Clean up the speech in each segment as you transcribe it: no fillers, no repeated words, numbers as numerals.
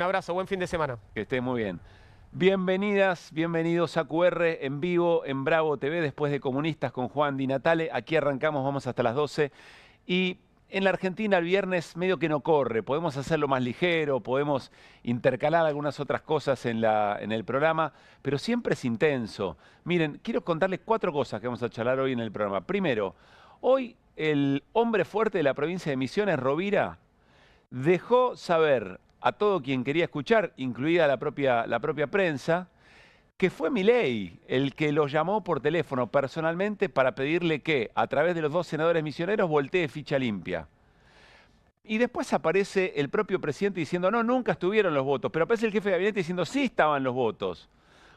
Un abrazo, buen fin de semana. Que esté muy bien. Bienvenidas, bienvenidos a QR en vivo en Bravo TV, después de Comunistas con Juan Di Natale. Aquí arrancamos, vamos hasta las 12. Y en la Argentina el viernes medio que no corre. Podemos hacerlo más ligero, podemos intercalar algunas otras cosas en el programa, pero siempre es intenso. Miren, quiero contarles 4 cosas que vamos a charlar hoy en el programa. Primero, hoy el hombre fuerte de la provincia de Misiones, Rovira, dejó saber a todo quien quería escuchar, incluida la propia prensa, que fue Milei el que lo llamó por teléfono personalmente para pedirle que, a través de los 2 senadores misioneros, voltee ficha limpia. Y después aparece el propio presidente diciendo, no, nunca estuvieron los votos, pero aparece el jefe de gabinete diciendo, sí estaban los votos.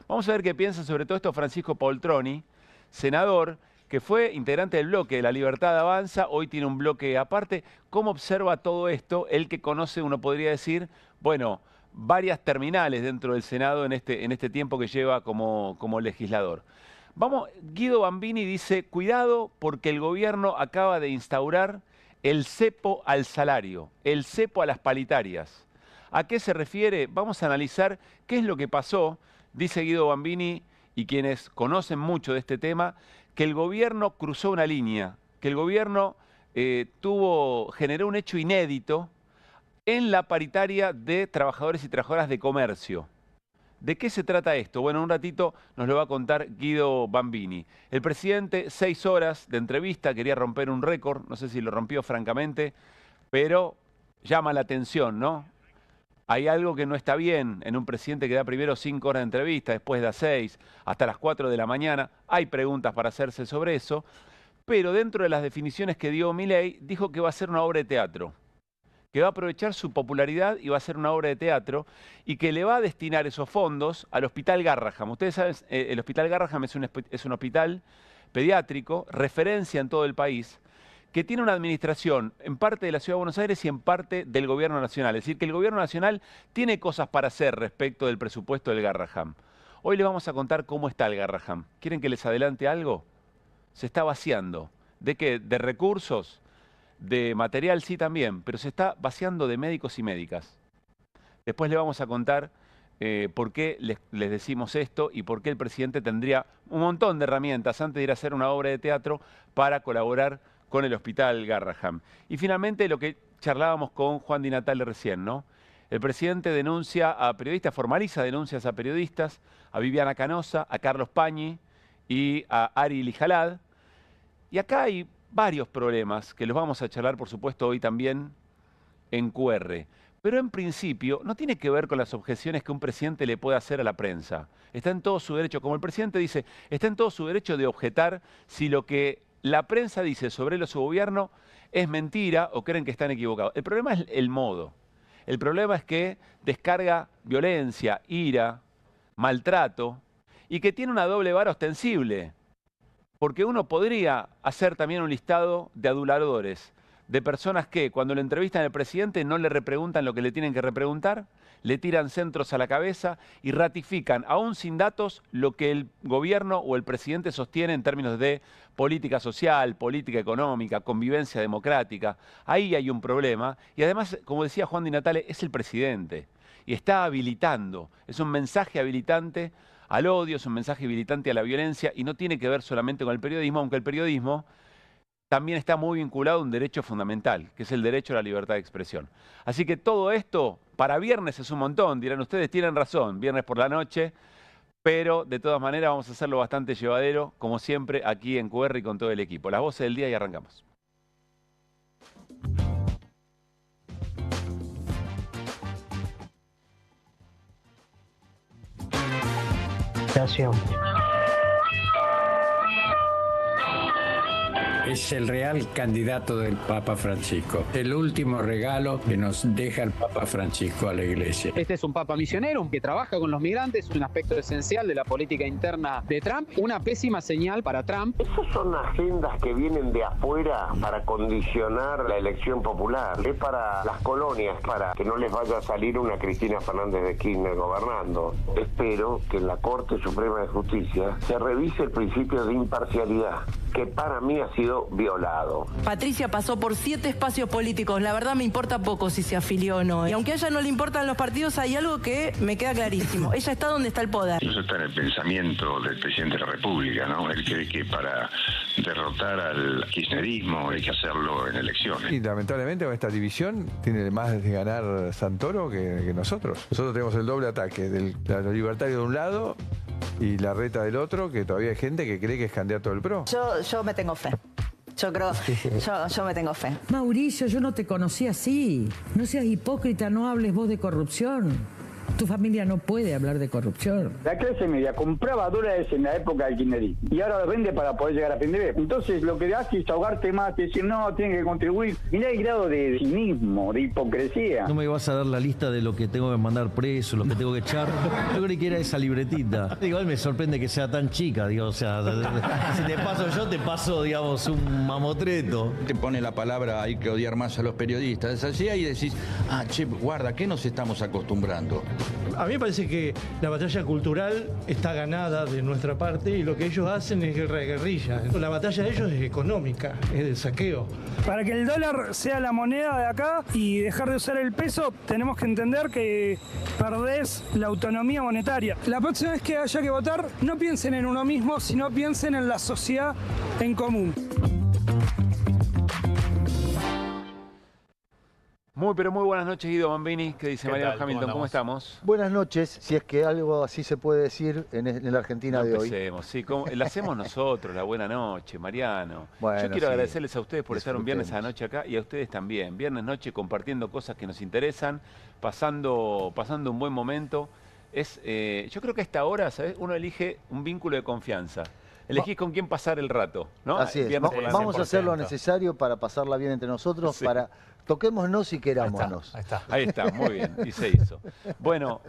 Vamos a ver qué piensa sobre todo esto Francisco Poltroni, senador, que fue integrante del bloque de La Libertad Avanza, hoy tiene un bloque aparte. ¿Cómo observa todo esto? Él que conoce, uno podría decir, bueno, varias terminales dentro del Senado en este tiempo que lleva como legislador. Guido Bambini dice, cuidado porque el gobierno acaba de instaurar el cepo al salario, el cepo a las paritarias. ¿A qué se refiere? Vamos a analizar qué es lo que pasó, dice Guido Bambini, y quienes conocen mucho de este tema, que el gobierno cruzó una línea, que el gobierno generó un hecho inédito en la paritaria de trabajadores y trabajadoras de comercio. ¿De qué se trata esto? Bueno, un ratito nos lo va a contar Guido Bambini. El presidente, 6 horas de entrevista, quería romper un récord, no sé si lo rompió francamente, pero llama la atención, ¿no? Hay algo que no está bien en un presidente que da primero 5 horas de entrevista, después da 6, hasta las 4 de la mañana. Hay preguntas para hacerse sobre eso, pero dentro de las definiciones que dio Milei, dijo que va a ser una obra de teatro, que va a aprovechar su popularidad y va a ser una obra de teatro y que le va a destinar esos fondos al Hospital Garrahan. Ustedes saben, el Hospital Garrahan es un hospital pediátrico, referencia en todo el país, que tiene una administración en parte de la Ciudad de Buenos Aires y en parte del Gobierno Nacional. Es decir, que el Gobierno Nacional tiene cosas para hacer respecto del presupuesto del Garrahan. Hoy les vamos a contar cómo está el Garrahan. ¿Quieren que les adelante algo? Se está vaciando. ¿De qué? De recursos, de material sí también, pero se está vaciando de médicos y médicas. Después les vamos a contar por qué les decimos esto y por qué el presidente tendría un montón de herramientas antes de ir a hacer una obra de teatro para colaborar con el Hospital Garrahan. Y finalmente lo que charlábamos con Juan Di Natale recién, ¿no? El presidente denuncia a periodistas, formaliza denuncias a periodistas, a Viviana Canosa, a Carlos Pañi y a Ari Lijalad. Y acá hay varios problemas que los vamos a charlar, por supuesto, hoy también en QR. Pero en principio no tiene que ver con las objeciones que un presidente le puede hacer a la prensa. Está en todo su derecho, como el presidente dice, está en todo su derecho de objetar si lo que la prensa dice sobre su gobierno es mentira o creen que están equivocados. El problema es el modo. El problema es que descarga violencia, ira, maltrato y que tiene una doble vara ostensible. Porque uno podría hacer también un listado de aduladores, de personas que cuando le entrevistan al presidente no le repreguntan lo que le tienen que repreguntar, le tiran centros a la cabeza y ratifican, aún sin datos, lo que el gobierno o el presidente sostiene en términos de política social, política económica, convivencia democrática. Ahí hay un problema y además, como decía Juan Di Natale, es el presidente y está habilitando, es un mensaje habilitante al odio, es un mensaje habilitante a la violencia y no tiene que ver solamente con el periodismo, aunque el periodismo también está muy vinculado a un derecho fundamental, que es el derecho a la libertad de expresión. Así que todo esto, para viernes es un montón, dirán ustedes, tienen razón, viernes por la noche, pero de todas maneras vamos a hacerlo bastante llevadero, como siempre, aquí en QR y con todo el equipo. Las voces del día y arrancamos. Es el real candidato del Papa Francisco. El último regalo que nos deja el Papa Francisco a la Iglesia. Este es un papa misionero que trabaja con los migrantes, un aspecto esencial de la política interna de Trump. Una pésima señal para Trump. Esas son agendas que vienen de afuera para condicionar la elección popular. Es para las colonias, para que no les vaya a salir una Cristina Fernández de Kirchner gobernando. Espero que en la Corte Suprema de Justicia se revise el principio de imparcialidad, que para mí ha sido sido violado. Patricia pasó por 7 espacios políticos. La verdad me importa poco si se afilió o no. Y aunque a ella no le importan los partidos, hay algo que me queda clarísimo. Ella está donde está el poder. Eso está en el pensamiento del presidente de la República, ¿no? Él cree que para derrotar al kirchnerismo hay que hacerlo en elecciones. Y lamentablemente con esta división tiene más de ganar Santoro que nosotros. Nosotros tenemos el doble ataque, de los libertarios de un lado y la reta del otro, que todavía hay gente que cree que es candidato del PRO. Yo me tengo fe. Yo creo, yo me tengo fe. Mauricio, yo no te conocí así. No seas hipócrita, no hables vos de corrupción. Tu familia no puede hablar de corrupción. La clase media compraba dólares en la época del kirchnerismo y ahora los vende para poder llegar a fin de mes. Entonces lo que hace es ahogarte más, decir no, tienen que contribuir. Mirá el grado de cinismo, de hipocresía. No me vas a dar la lista de lo que tengo que mandar preso, lo que tengo que echar. Yo creí que era esa libretita. Igual me sorprende que sea tan chica, digo, o sea, si te paso yo, te paso, digamos, un mamotreto. Te pone la palabra hay que odiar más a los periodistas. Es así, y decís, che, guarda, ¿qué nos estamos acostumbrando? A mí me parece que la batalla cultural está ganada de nuestra parte y lo que ellos hacen es guerra de guerrilla. La batalla de ellos es económica, es de saqueo. Para que el dólar sea la moneda de acá y dejar de usar el peso, tenemos que entender que perdés la autonomía monetaria. La próxima vez que haya que votar, no piensen en uno mismo, sino piensen en la sociedad en común. Pero muy buenas noches, Guido Bambini. ¿Qué dice Mariano Hamilton? ¿Cómo estamos? Buenas noches, si es que algo así se puede decir en la Argentina de hoy. Sí, la hacemos nosotros, la buena noche, Mariano. Bueno, yo quiero agradecerles a ustedes por estar un viernes a la noche acá y a ustedes también. Viernes noche compartiendo cosas que nos interesan, pasando un buen momento. Yo creo que a esta hora, ¿sabes? Uno elige un vínculo de confianza. Elegís con quién pasar el rato, ¿no? Así es. Vamos a hacer lo necesario para pasarla bien entre nosotros, para toquémonos y querámonos. Ahí está, muy bien, y se hizo. Bueno,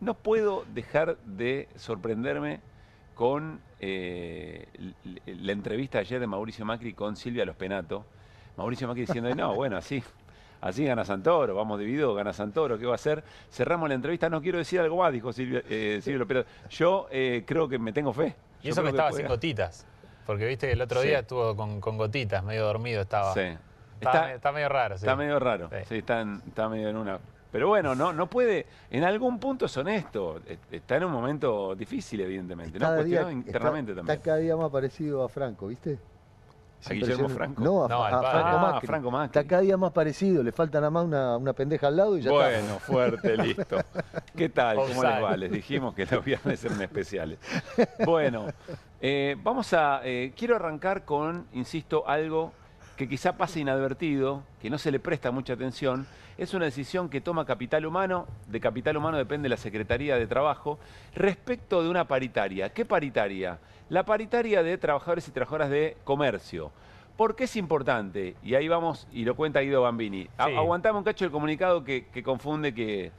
no puedo dejar de sorprenderme con la entrevista ayer de Mauricio Macri con Silvia Los Penato. Mauricio Macri diciendo, no, bueno, así gana Santoro, vamos dividido, gana Santoro, ¿qué va a hacer? Cerramos la entrevista, no quiero decir algo más, dijo Silvia Los Penato. Yo creo que me tengo fe. Y eso que estaba sin gotitas, porque viste que el otro día estuvo con gotitas, medio dormido estaba. Sí. Está medio raro. Sí. Está medio raro, sí, está medio en una... Pero bueno, no puede, en algún punto es honesto, está en un momento difícil evidentemente, ¿no? Cuestionado internamente también. Está cada día más parecido a Franco, ¿viste? ¿A Guillermo Franco? No, a Franco Macri. Está cada día más parecido, le falta nada más una pendeja al lado y ya está. Bueno, fuerte, listo. ¿Qué tal? ¿Cómo les va? Les dijimos que los viernes eran especiales. Bueno, quiero arrancar con, insisto, algo que quizá pase inadvertido, que no se le presta mucha atención. Es una decisión que toma Capital Humano, de Capital Humano depende la Secretaría de Trabajo, respecto de una paritaria. ¿Qué paritaria? La paritaria de trabajadores y trabajadoras de comercio. ¿Por qué es importante? Y ahí vamos, y lo cuenta Guido Bambini. Sí. Aguantame un cacho el comunicado que confunde que...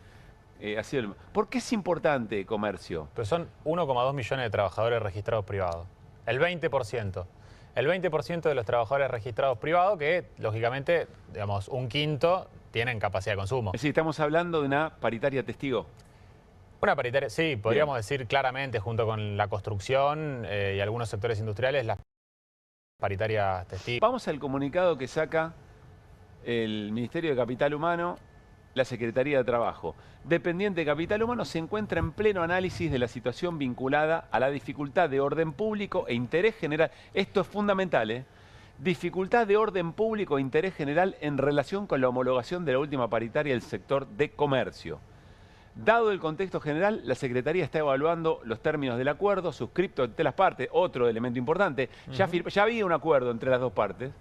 ¿Por qué es importante comercio? Pero son 1,2 millones de trabajadores registrados privados. El 20%. El 20% de los trabajadores registrados privados que, lógicamente, digamos, un quinto tienen capacidad de consumo. Es decir, estamos hablando de una paritaria testigo. Una paritaria, sí, podríamos decir claramente, junto con la construcción y algunos sectores industriales, las paritarias testigos. Vamos al comunicado que saca el Ministerio de Capital Humano, la Secretaría de Trabajo. Dependiente de Capital Humano se encuentra en pleno análisis de la situación vinculada a la dificultad de orden público e interés general. Esto es fundamental, ¿eh? Dificultad de orden público e interés general en relación con la homologación de la última paritaria del sector de comercio. Dado el contexto general, la Secretaría está evaluando los términos del acuerdo suscripto entre las partes. Otro elemento importante, ya había un acuerdo entre las dos partes.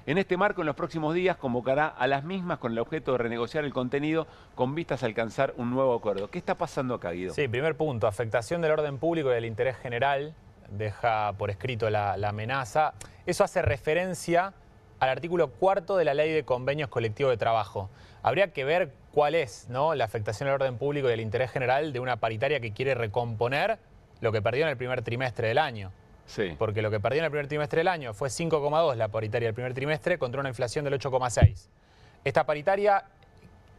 En este marco, en los próximos días, convocará a las mismas con el objeto de renegociar el contenido con vistas a alcanzar un nuevo acuerdo. ¿Qué está pasando acá, Guido? Sí, primer punto, afectación del orden público y del interés general. Deja por escrito la amenaza. Eso hace referencia al artículo 4 de la Ley de Convenios Colectivos de Trabajo. Habría que ver cuál es, ¿no?, la afectación al orden público y del interés general de una paritaria que quiere recomponer lo que perdió en el primer trimestre del año. Sí. Porque lo que perdió en el primer trimestre del año fue 5,2 la paritaria del primer trimestre contra una inflación del 8,6. Esta paritaria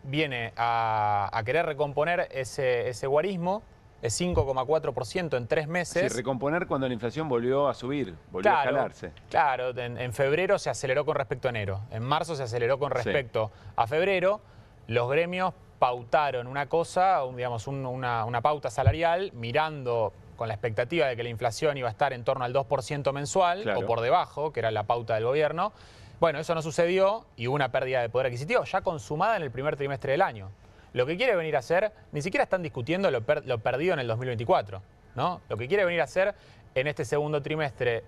viene a querer recomponer ese guarismo es 5,4% en 3 meses. Sí, recomponer cuando la inflación volvió a subir, volvió a escalarse. Claro, en febrero se aceleró con respecto a enero, en marzo se aceleró con respecto a febrero. Los gremios pautaron una cosa, digamos, una pauta salarial, mirando con la expectativa de que la inflación iba a estar en torno al 2% mensual, o por debajo, que era la pauta del gobierno. Bueno, eso no sucedió y hubo una pérdida de poder adquisitivo ya consumada en el primer trimestre del año. Lo que quiere venir a hacer, ni siquiera están discutiendo lo perdido en el 2024, ¿no? Lo que quiere venir a hacer en este segundo trimestre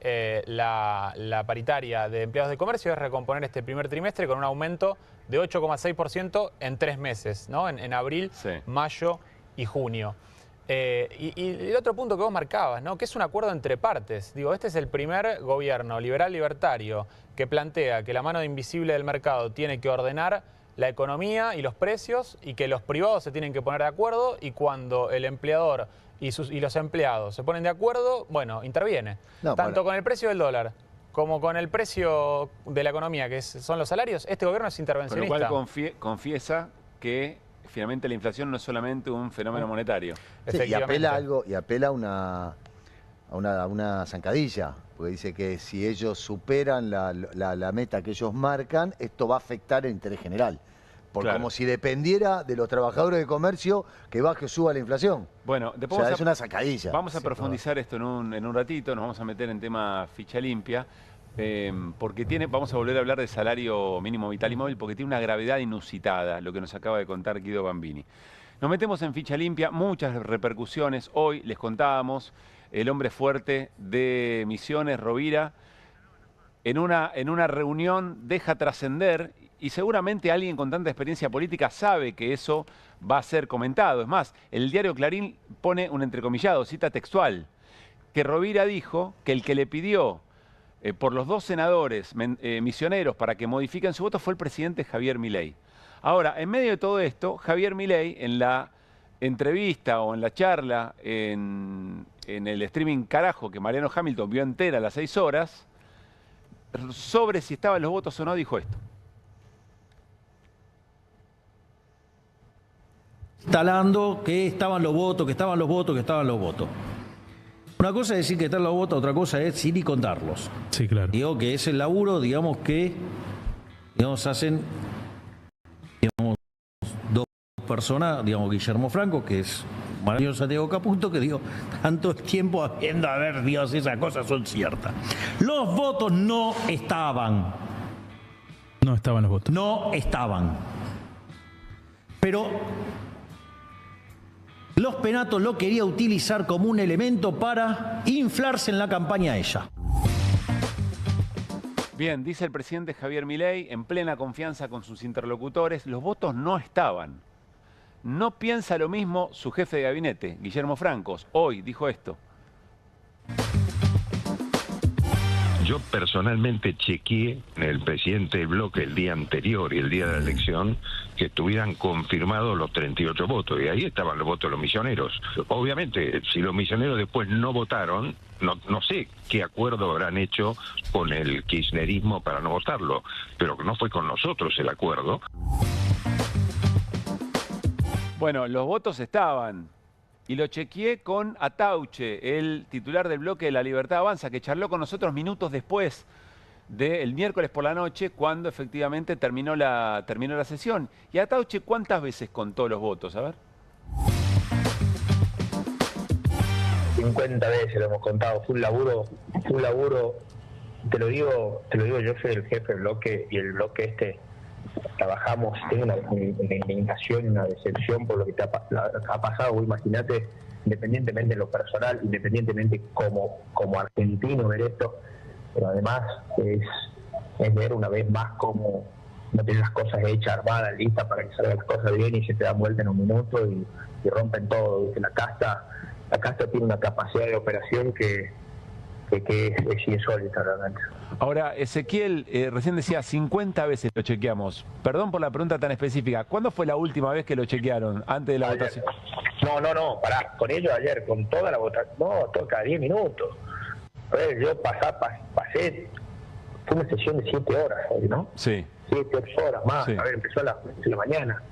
la paritaria de empleados de comercio es recomponer este primer trimestre con un aumento de 8,6% en 3 meses, ¿no? En abril, mayo y junio. Y el otro punto que vos marcabas, ¿no? Que es un acuerdo entre partes. Digo, este es el primer gobierno liberal-libertario que plantea que la mano invisible del mercado tiene que ordenar la economía y los precios y que los privados se tienen que poner de acuerdo y cuando el empleador y los empleados se ponen de acuerdo, bueno, interviene. Tanto con el precio del dólar como con el precio de la economía, que son los salarios, este gobierno es intervencionista. Con lo cual confiesa que finalmente la inflación no es solamente un fenómeno monetario. Sí, y apela a una zancadilla, porque dice que si ellos superan la meta que ellos marcan, esto va a afectar el interés general. Porque como si dependiera de los trabajadores de comercio que baje o suba la inflación. Bueno, después es una zancadilla. Vamos a profundizar esto en un ratito, nos vamos a meter en tema ficha limpia. Porque vamos a volver a hablar de salario mínimo vital y móvil porque tiene una gravedad inusitada, lo que nos acaba de contar Guido Bambini. Nos metemos en ficha limpia, muchas repercusiones. Hoy les contábamos el hombre fuerte de Misiones, Rovira, en una reunión deja trascender y seguramente alguien con tanta experiencia política sabe que eso va a ser comentado. Es más, el diario Clarín pone un entrecomillado, cita textual, que Rovira dijo que el que le pidió por los 2 senadores misioneros para que modifiquen su voto fue el presidente Javier Milei. Ahora, en medio de todo esto, Javier Milei, en la entrevista o en la charla en el streaming carajo que Mariano Hamilton vio entera a las 6 horas, sobre si estaban los votos o no, dijo esto. Instalando que estaban los votos, que estaban los votos, que estaban los votos. Una cosa es decir que están los votos, otra cosa es ir y contarlos. Sí, claro. Digo que es el laburo, digamos, que hacen dos personas, digamos, Guillermo Franco, que es Mario Santiago Caputo, que digo, tanto tiempo habiendo, a ver, Dios, esas cosas son ciertas. Los votos no estaban. No estaban los votos. No estaban. Pero los Penatos lo quería utilizar como un elemento para inflarse en la campaña a ella. Bien, dice el presidente Javier Milei, en plena confianza con sus interlocutores, los votos no estaban. No piensa lo mismo su jefe de gabinete, Guillermo Francos. Hoy dijo esto. Yo personalmente chequeé en el presidente del bloque el día anterior y el día de la elección que estuvieran confirmados los 38 votos y ahí estaban los votos de los misioneros. Obviamente, si los misioneros después no votaron, no sé qué acuerdo habrán hecho con el kirchnerismo para no votarlo, pero que no fue con nosotros el acuerdo. Bueno, los votos estaban. Y lo chequeé con Atauche, el titular del bloque de La Libertad Avanza, que charló con nosotros minutos después del miércoles por la noche, cuando efectivamente terminó la sesión. Y Atauche, ¿cuántas veces contó los votos? A ver. 50 veces lo hemos contado. Fue un laburo. Te lo digo, yo soy el jefe del bloque y el bloque trabajamos, tengo una indignación y una decepción por lo que ha pasado. Vos imaginate, independientemente de lo personal, independientemente como argentino ver esto, pero además es ver una vez más cómo no tienen las cosas hechas, armadas, listas para que salgan las cosas bien y se te dan vuelta en un minuto y rompen todo. La casta tiene una capacidad de operación que es insólita realmente. Ahora, Ezequiel, recién decía 50 veces lo chequeamos. Perdón por la pregunta tan específica. ¿Cuándo fue la última vez que lo chequearon? ¿Antes de la votación? No, pará. Con ellos ayer, con toda la votación. No, cada 10 minutos. A ver, yo pasé. Fue una sesión de 7 horas hoy, ¿no? Sí. 7, 8 horas más. Sí. A ver, empezó a las 11 de la mañana.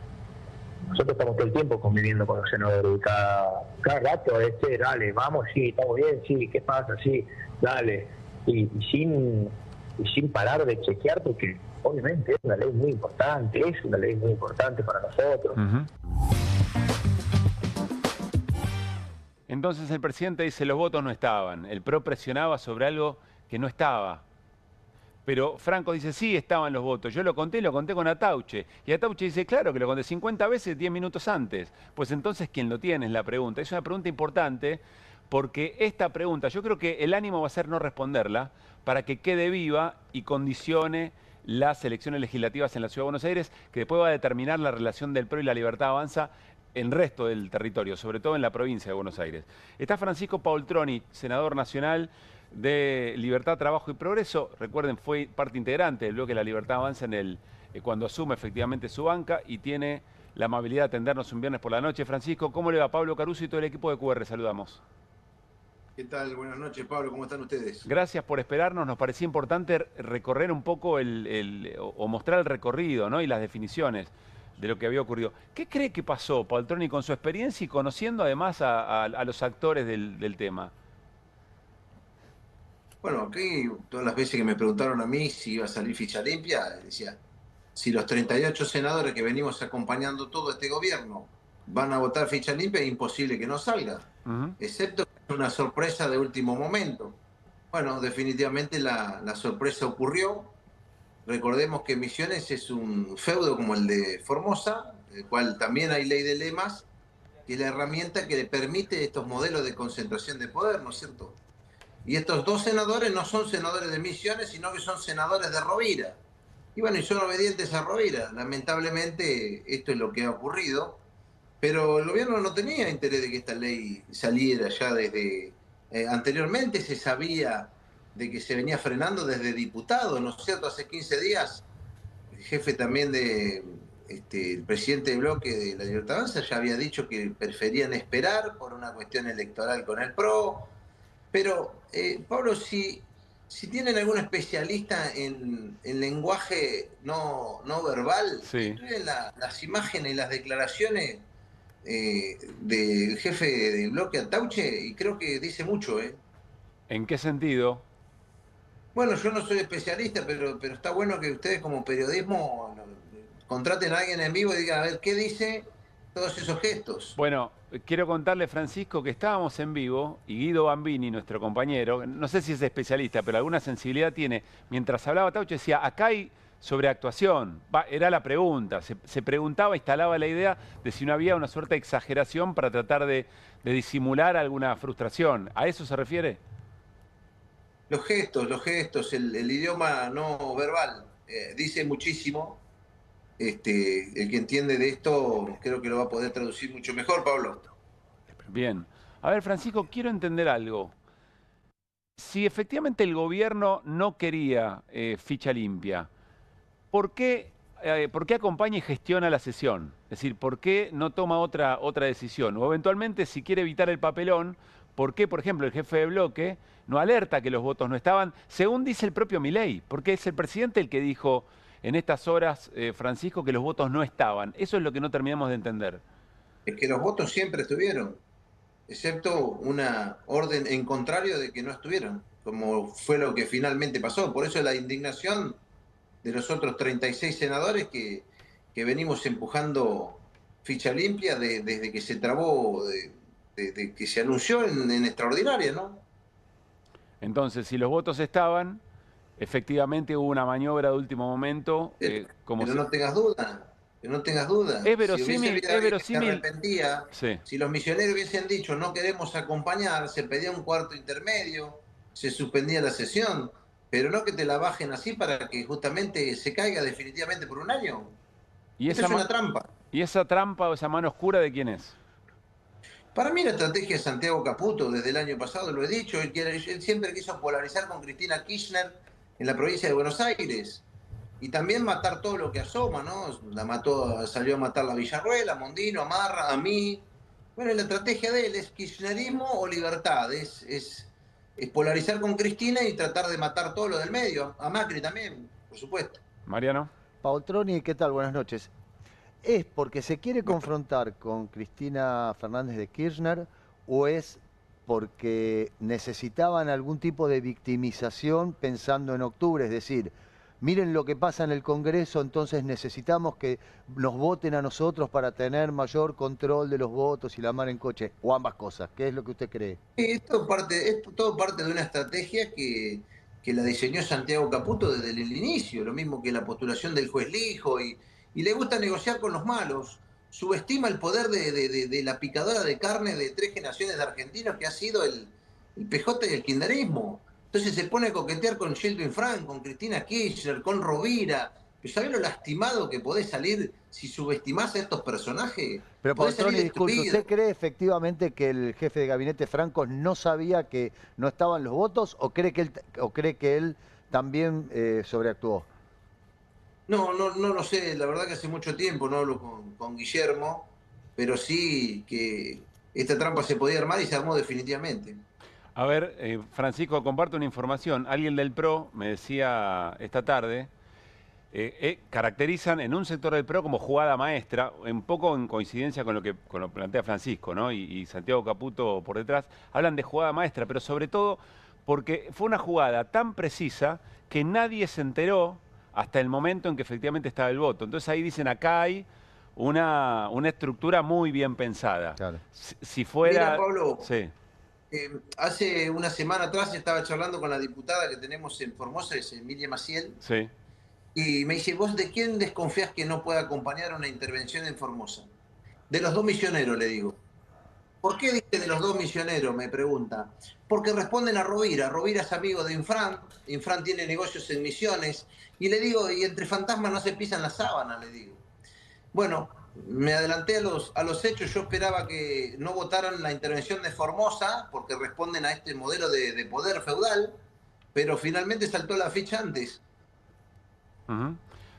nosotros estamos todo el tiempo conviviendo con los senadores, cada rato dale, vamos, sí, estamos bien, sí, ¿qué pasa? Sí, dale, y sin parar de chequear, porque obviamente es una ley muy importante, para nosotros. Entonces el presidente dice los votos no estaban, el PRO presionaba sobre algo que no estaba. Pero Franco dice, sí, estaban los votos. Yo lo conté con Atauche. Y Atauche dice, claro, que lo conté 50 veces 10 minutos antes. Pues entonces, ¿quién lo tiene? Es la pregunta. Es una pregunta importante porque esta pregunta, yo creo que el ánimo va a ser no responderla para que quede viva y condicione las elecciones legislativas en la Ciudad de Buenos Aires, que después va a determinar la relación del PRO y la Libertad Avanza en el resto del territorio, sobre todo en la provincia de Buenos Aires. Está Francisco Paultroni, senador nacional de Libertad, Trabajo y Progreso. Recuerden, fue parte integrante del bloque La Libertad Avanza cuando asume efectivamente su banca y tiene la amabilidad de atendernos un viernes por la noche. Francisco, ¿cómo le va? Pablo Caruso y todo el equipo de QR, saludamos. ¿Qué tal? Buenas noches, Pablo. ¿Cómo están ustedes? Gracias por esperarnos. Nos parecía importante recorrer un poco o mostrar el recorrido, ¿no? Y las definiciones de lo que había ocurrido. ¿Qué cree que pasó, Paultroni, con su experiencia y conociendo además a los actores del tema? Bueno, aquí todas las veces que me preguntaron a mí si iba a salir ficha limpia, decía, si los 38 senadores que venimos acompañando todo este gobierno van a votar ficha limpia, es imposible que no salga, excepto que es una sorpresa de último momento. Bueno, definitivamente la sorpresa ocurrió. Recordemos que Misiones es un feudo como el de Formosa, el cual también hay ley de lemas, que es la herramienta que le permite estos modelos de concentración de poder, ¿no es cierto? Y estos dos senadores no son senadores de Misiones, sino que son senadores de Rovira. Y bueno, y son obedientes a Rovira. Lamentablemente esto es lo que ha ocurrido. Pero el gobierno no tenía interés de que esta ley saliera ya desde... anteriormente se sabía de que se venía frenando desde diputados, ¿no es cierto? Hace 15 días el jefe también el presidente del bloque de la Libertad Avanza ya había dicho que preferían esperar por una cuestión electoral con el PRO. Pero, Pablo, si tienen algún especialista en lenguaje no verbal, incluyen las imágenes y las declaraciones del jefe del bloque Atauche, y creo que dice mucho. ¿En qué sentido? Bueno, yo no soy especialista, pero está bueno que ustedes como periodismo contraten a alguien en vivo y digan, a ver, ¿qué dice todos esos gestos? Bueno, quiero contarle, Francisco, que estábamos en vivo y Guido Bambini, nuestro compañero, no sé si es especialista, pero alguna sensibilidad tiene, mientras hablaba Tauche decía, acá hay sobreactuación. Era la pregunta, se preguntaba, instalaba la idea de si no había una suerte de exageración para tratar de disimular alguna frustración. ¿A eso se refiere? Los gestos, el idioma no verbal, dice muchísimo. El que entiende de esto creo que lo va a poder traducir mucho mejor, Pablo. Bien. A ver, Francisco, quiero entender algo. Si efectivamente el gobierno no quería ficha limpia, ¿por qué acompaña y gestiona la sesión? Es decir, ¿por qué no toma otra decisión? O eventualmente, si quiere evitar el papelón, ¿por qué, por ejemplo, el jefe de bloque no alerta que los votos no estaban, según dice el propio Milei? Porque es el presidente el que dijo en estas horas, Francisco, que los votos no estaban. Eso es lo que no terminamos de entender. Es que los votos siempre estuvieron, excepto una orden en contrario de que no estuvieron, como fue lo que finalmente pasó. Por eso la indignación de los otros 36 senadores que venimos empujando ficha limpia desde que se trabó, de que se anunció en extraordinaria, ¿no? Entonces, si los votos estaban, efectivamente hubo una maniobra de último momento. Pero no tengas duda, no tengas duda. Es verosímil, es verosímil. Si los misioneros hubiesen dicho no queremos acompañar, se pedía un cuarto intermedio, se suspendía la sesión, pero no que te la bajen así para que justamente se caiga definitivamente por un año. Eso es una trampa. ¿Y esa trampa o esa mano oscura de quién es? Para mí la estrategia de Santiago Caputo, desde el año pasado lo he dicho, él siempre quiso polarizar con Cristina Kirchner en la provincia de Buenos Aires. Y también matar todo lo que asoma, ¿no? Salió a matar a Villarruel, a Mondino, a Marra, a mí. Bueno, la estrategia de él es kirchnerismo o libertad. Es polarizar con Cristina y tratar de matar todo lo del medio. A Macri también, por supuesto. Mariano. Paultroni, ¿qué tal? Buenas noches. ¿Es porque se quiere confrontar con Cristina Fernández de Kirchner o es porque necesitaban algún tipo de victimización pensando en octubre? Es decir, miren lo que pasa en el Congreso, entonces necesitamos que nos voten a nosotros para tener mayor control de los votos y la mano en coche, o ambas cosas. ¿Qué es lo que usted cree? Es todo parte de una estrategia que la diseñó Santiago Caputo desde el inicio, lo mismo que la postulación del juez Lijo, y le gusta negociar con los malos. Subestima el poder de la picadora de carne de 3 generaciones de argentinos que ha sido el PJ y el kirchnerismo. Entonces se pone a coquetear con Gildo Infran, con Cristina Kirchner, con Rovira. ¿Pero sabés lo lastimado que podés salir si subestimás a estos personajes? Pero Poltroni, disculpe, ¿usted cree efectivamente que el jefe de gabinete Francos no sabía que no estaban los votos o cree que él también sobreactuó? No lo sé. La verdad que hace mucho tiempo no hablo con Guillermo, pero sí que esta trampa se podía armar y se armó definitivamente. A ver, Francisco, comparto una información. Alguien del PRO me decía esta tarde, caracterizan en un sector del PRO como jugada maestra, un poco en coincidencia con lo que plantea Francisco, ¿no? Y Santiago Caputo por detrás, hablan de jugada maestra, pero sobre todo porque fue una jugada tan precisa que nadie se enteró hasta el momento en que efectivamente estaba el voto. Entonces ahí dicen, acá hay una estructura muy bien pensada. Claro. Si fuera... Mira, Pablo, sí. Hace una semana atrás estaba charlando con la diputada que tenemos en Formosa, es Emilia Maciel, sí. Y me dice, ¿vos de quién desconfías que no pueda acompañar una intervención en Formosa? De los 2 misioneros, le digo. ¿Por qué dice de los 2 misioneros? Me pregunta. Porque responden a Rovira. Rovira es amigo de Infran. Infran tiene negocios en Misiones. Y le digo, y entre fantasmas no se pisan la sábana, le digo. Bueno, me adelanté a los hechos. Yo esperaba que no votaran la intervención de Formosa, porque responden a este modelo de poder feudal, pero finalmente saltó la ficha antes.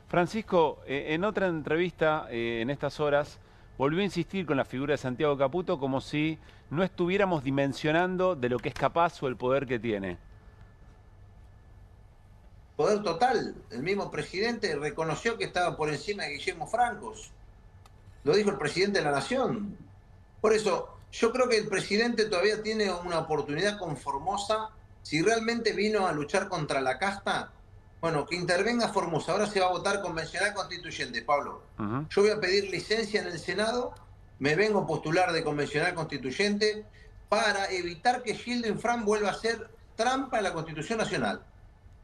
Francisco, en otra entrevista en estas horas, volvió a insistir con la figura de Santiago Caputo como si no estuviéramos dimensionando de lo que es capaz o el poder que tiene. Poder total. El mismo presidente reconoció que estaba por encima de Guillermo Francos. Lo dijo el presidente de la Nación. Por eso, yo creo que el presidente todavía tiene una oportunidad con Formosa. Si realmente vino a luchar contra la casta, bueno, que intervenga Formosa. Ahora se va a votar convencional constituyente, Pablo. Yo voy a pedir licencia en el Senado, me vengo a postular de convencional constituyente para evitar que Gildo Infran vuelva a hacer trampa en la Constitución Nacional.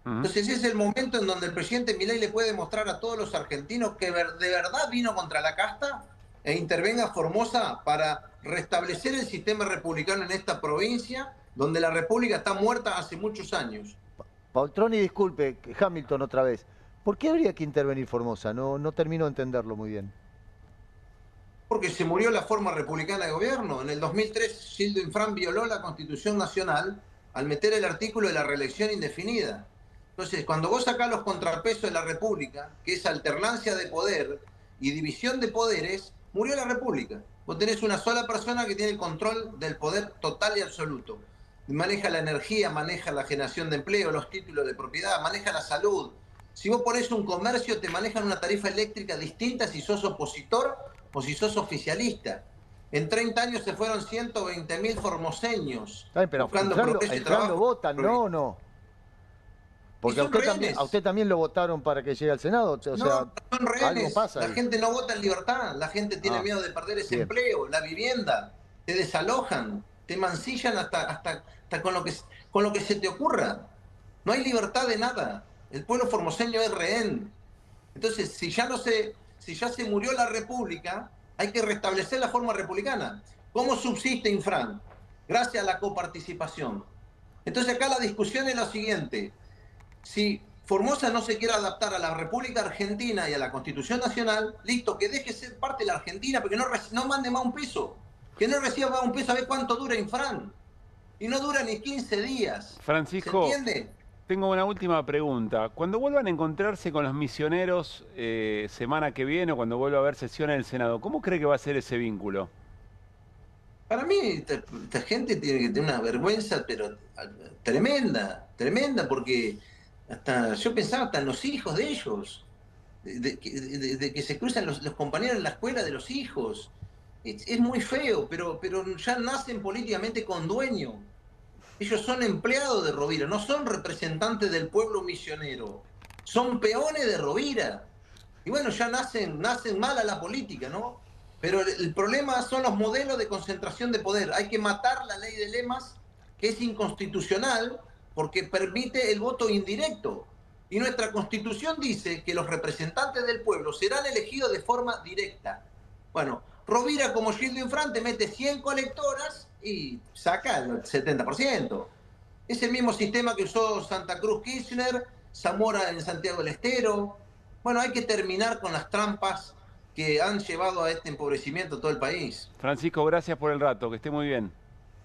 Entonces ese es el momento en donde el presidente Milei le puede mostrar a todos los argentinos que de verdad vino contra la casta e intervenga Formosa para restablecer el sistema republicano en esta provincia, donde la república está muerta hace muchos años. Poltroni, disculpe, Hamilton otra vez. ¿Por qué habría que intervenir Formosa? No termino de entenderlo muy bien. Porque se murió la forma republicana de gobierno. En el 2003, Gildo Infran violó la Constitución Nacional al meter el artículo de la reelección indefinida. Entonces, cuando vos sacás los contrapesos de la República, que es alternancia de poder y división de poderes, murió la República. Vos tenés una sola persona que tiene el control del poder total y absoluto. Maneja la energía, maneja la generación de empleo, los títulos de propiedad, maneja la salud. Si vos ponés un comercio, te manejan una tarifa eléctrica distinta si sos opositor o si sos oficialista. En 30 años se fueron 120.000 formoseños buscando progreso y trabajo. ¿Lo votan? No. Porque a usted también lo votaron para que llegue al Senado. O sea, no, son rehenes. Algo pasa la ahí. gente no vota en libertad. La gente tiene miedo de perder ese empleo, la vivienda. Te desalojan, te mancillan hasta con lo que se te ocurra. No hay libertad de nada. El pueblo formoseño es rehén. Entonces, si ya se murió la República, hay que restablecer la forma republicana. ¿Cómo subsiste Infran? Gracias a la coparticipación. Entonces acá la discusión es la siguiente. Si Formosa no se quiere adaptar a la República Argentina y a la Constitución Nacional, listo, que deje ser parte de la Argentina, porque no mande más un peso. Que no reciba más un peso, a ver cuánto dura Infran. Y no dura ni 15 días. Francisco, ¿se entiende? Tengo una última pregunta. Cuando vuelvan a encontrarse con los misioneros semana que viene o cuando vuelva a haber sesión en el Senado, ¿cómo cree que va a ser ese vínculo? Para mí, esta gente tiene que tener una vergüenza, pero tremenda, porque yo pensaba hasta en los hijos de ellos. de que se cruzan los compañeros en la escuela de los hijos. Es muy feo, pero ya nacen políticamente con dueño. Ellos son empleados de Rovira, no son representantes del pueblo misionero. Son peones de Rovira. Y bueno, ya nacen mal a la política, ¿no? Pero el problema son los modelos de concentración de poder. Hay que matar la ley de lemas, que es inconstitucional, porque permite el voto indirecto. Y nuestra Constitución dice que los representantes del pueblo serán elegidos de forma directa. Bueno, Rovira, como Gildo Infrante, mete 100 colectoras y saca el 70%. Es el mismo sistema que usó Santa Cruz Kirchner, Zamora en Santiago del Estero. Bueno, hay que terminar con las trampas que han llevado a este empobrecimiento a todo el país. Francisco, gracias por el rato, que esté muy bien.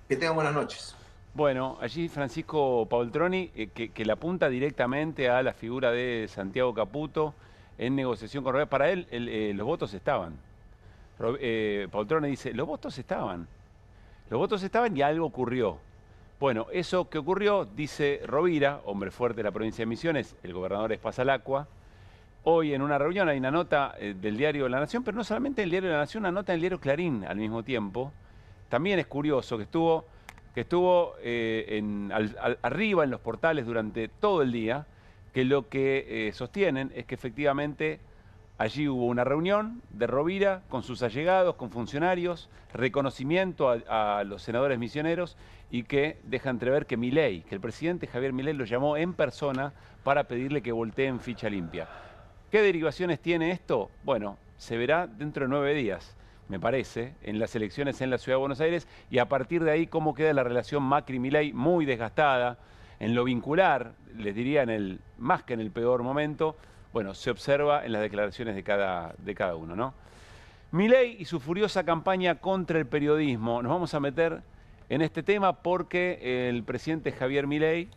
Que tengan buenas noches. Bueno, allí Francisco Paultroni, que le apunta directamente a la figura de Santiago Caputo en negociación con Rovira. Para él, los votos estaban. Paultroni dice, los votos estaban. Los votos estaban y algo ocurrió. Bueno, eso que ocurrió, dice Rovira, hombre fuerte de la provincia de Misiones, el gobernador es Pasalacqua. Hoy en una reunión hay una nota del diario La Nación, pero no solamente el diario La Nación, una nota del diario Clarín al mismo tiempo. También es curioso que estuvo arriba en los portales durante todo el día, que lo que sostienen es que efectivamente allí hubo una reunión de Rovira con sus allegados, con funcionarios, reconocimiento a los senadores misioneros y que deja entrever que Milei, que el presidente Javier Milei lo llamó en persona para pedirle que volteen ficha limpia. ¿Qué derivaciones tiene esto? Bueno, se verá dentro de 9 días, me parece, en las elecciones en la Ciudad de Buenos Aires y a partir de ahí cómo queda la relación Macri-Milei muy desgastada, en lo vincular, les diría más que en el peor momento. Bueno, se observa en las declaraciones de cada uno, ¿no? Milei y su furiosa campaña contra el periodismo. Nos vamos a meter en este tema porque el presidente Javier Milei,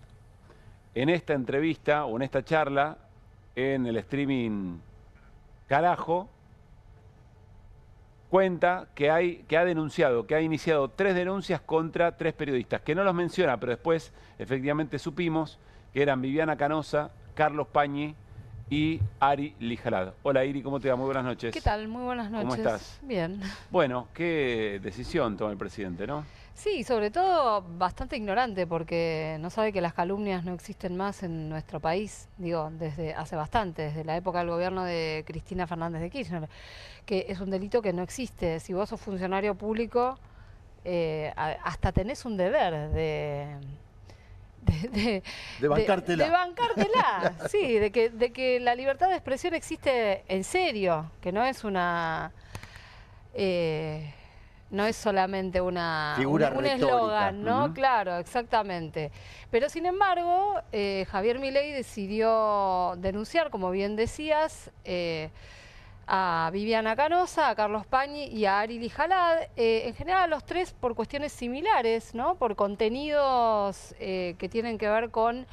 en esta entrevista o en esta charla, en el streaming Carajo, cuenta que ha iniciado 3 denuncias contra 3 periodistas, que no los menciona, pero después efectivamente supimos que eran Viviana Canosa, Carlos Pañi y Ari Lijalad. Hola Iri, ¿cómo te va? Muy buenas noches. ¿Qué tal? Muy buenas noches. ¿Cómo estás? Bien. Bueno, qué decisión toma el presidente, ¿no? Sí, sobre todo bastante ignorante porque no sabe que las calumnias no existen más en nuestro país, digo, desde hace bastante, desde la época del gobierno de Cristina Fernández de Kirchner, que es un delito que no existe. Si vos sos funcionario público, hasta tenés un deber de bancártela. De bancártela, sí, de que la libertad de expresión existe en serio, que no es una... no es solamente un eslogan, ¿no? Claro, exactamente. Pero sin embargo, Javier Milei decidió denunciar, como bien decías, a Viviana Canosa, a Carlos Pañi y a Ari Lijalad, en general a los 3 por cuestiones similares, ¿no? Por contenidos que tienen que ver con...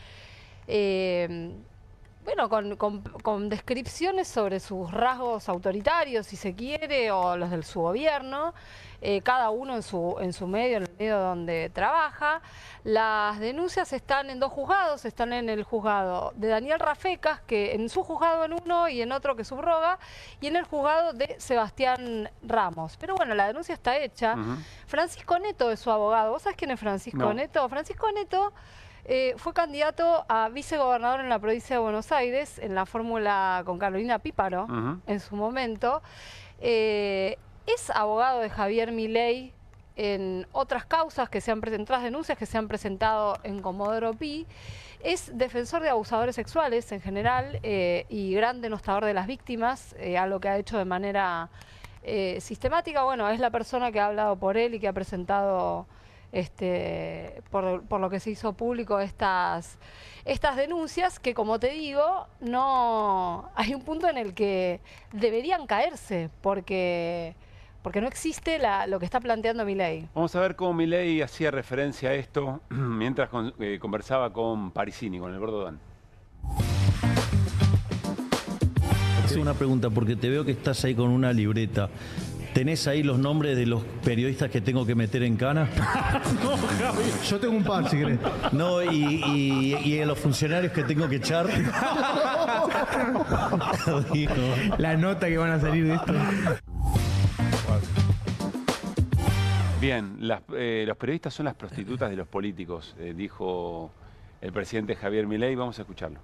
bueno, con descripciones sobre sus rasgos autoritarios, si se quiere, o los de su gobierno, cada uno en su medio, en el medio donde trabaja. Las denuncias están en 2 juzgados, están en el juzgado de Daniel Rafecas, que en su juzgado en uno y en otro que subroga, y en el juzgado de Sebastián Ramos. Pero bueno, la denuncia está hecha. Francisco Neto es su abogado. ¿Vos sabés quién es Francisco Neto? Francisco Neto... fue candidato a vicegobernador en la provincia de Buenos Aires en la fórmula con Carolina Píparo en su momento. Es abogado de Javier Milei en otras causas que se han presentado, otras denuncias que se han presentado en Comodoro Pi. Es defensor de abusadores sexuales en general y gran denostador de las víctimas, algo que ha hecho de manera sistemática. Bueno, es la persona que ha hablado por él y que ha presentado... por lo que se hizo público estas denuncias que, como te digo, no hay un punto en el que deberían caerse porque no existe lo que está planteando Milei. Vamos a ver cómo Milei hacía referencia a esto mientras conversaba con Parisini, con el Gordo Dan. Es una pregunta porque te veo que estás ahí con una libreta. ¿Tenés ahí los nombres de los periodistas que tengo que meter en cana? No, Javi. Yo tengo un par, si querés. No, y de los funcionarios que tengo que echar. La nota que van a salir de esto. Bien, los periodistas son las prostitutas de los políticos, dijo el presidente Javier Milei. Vamos a escucharlo.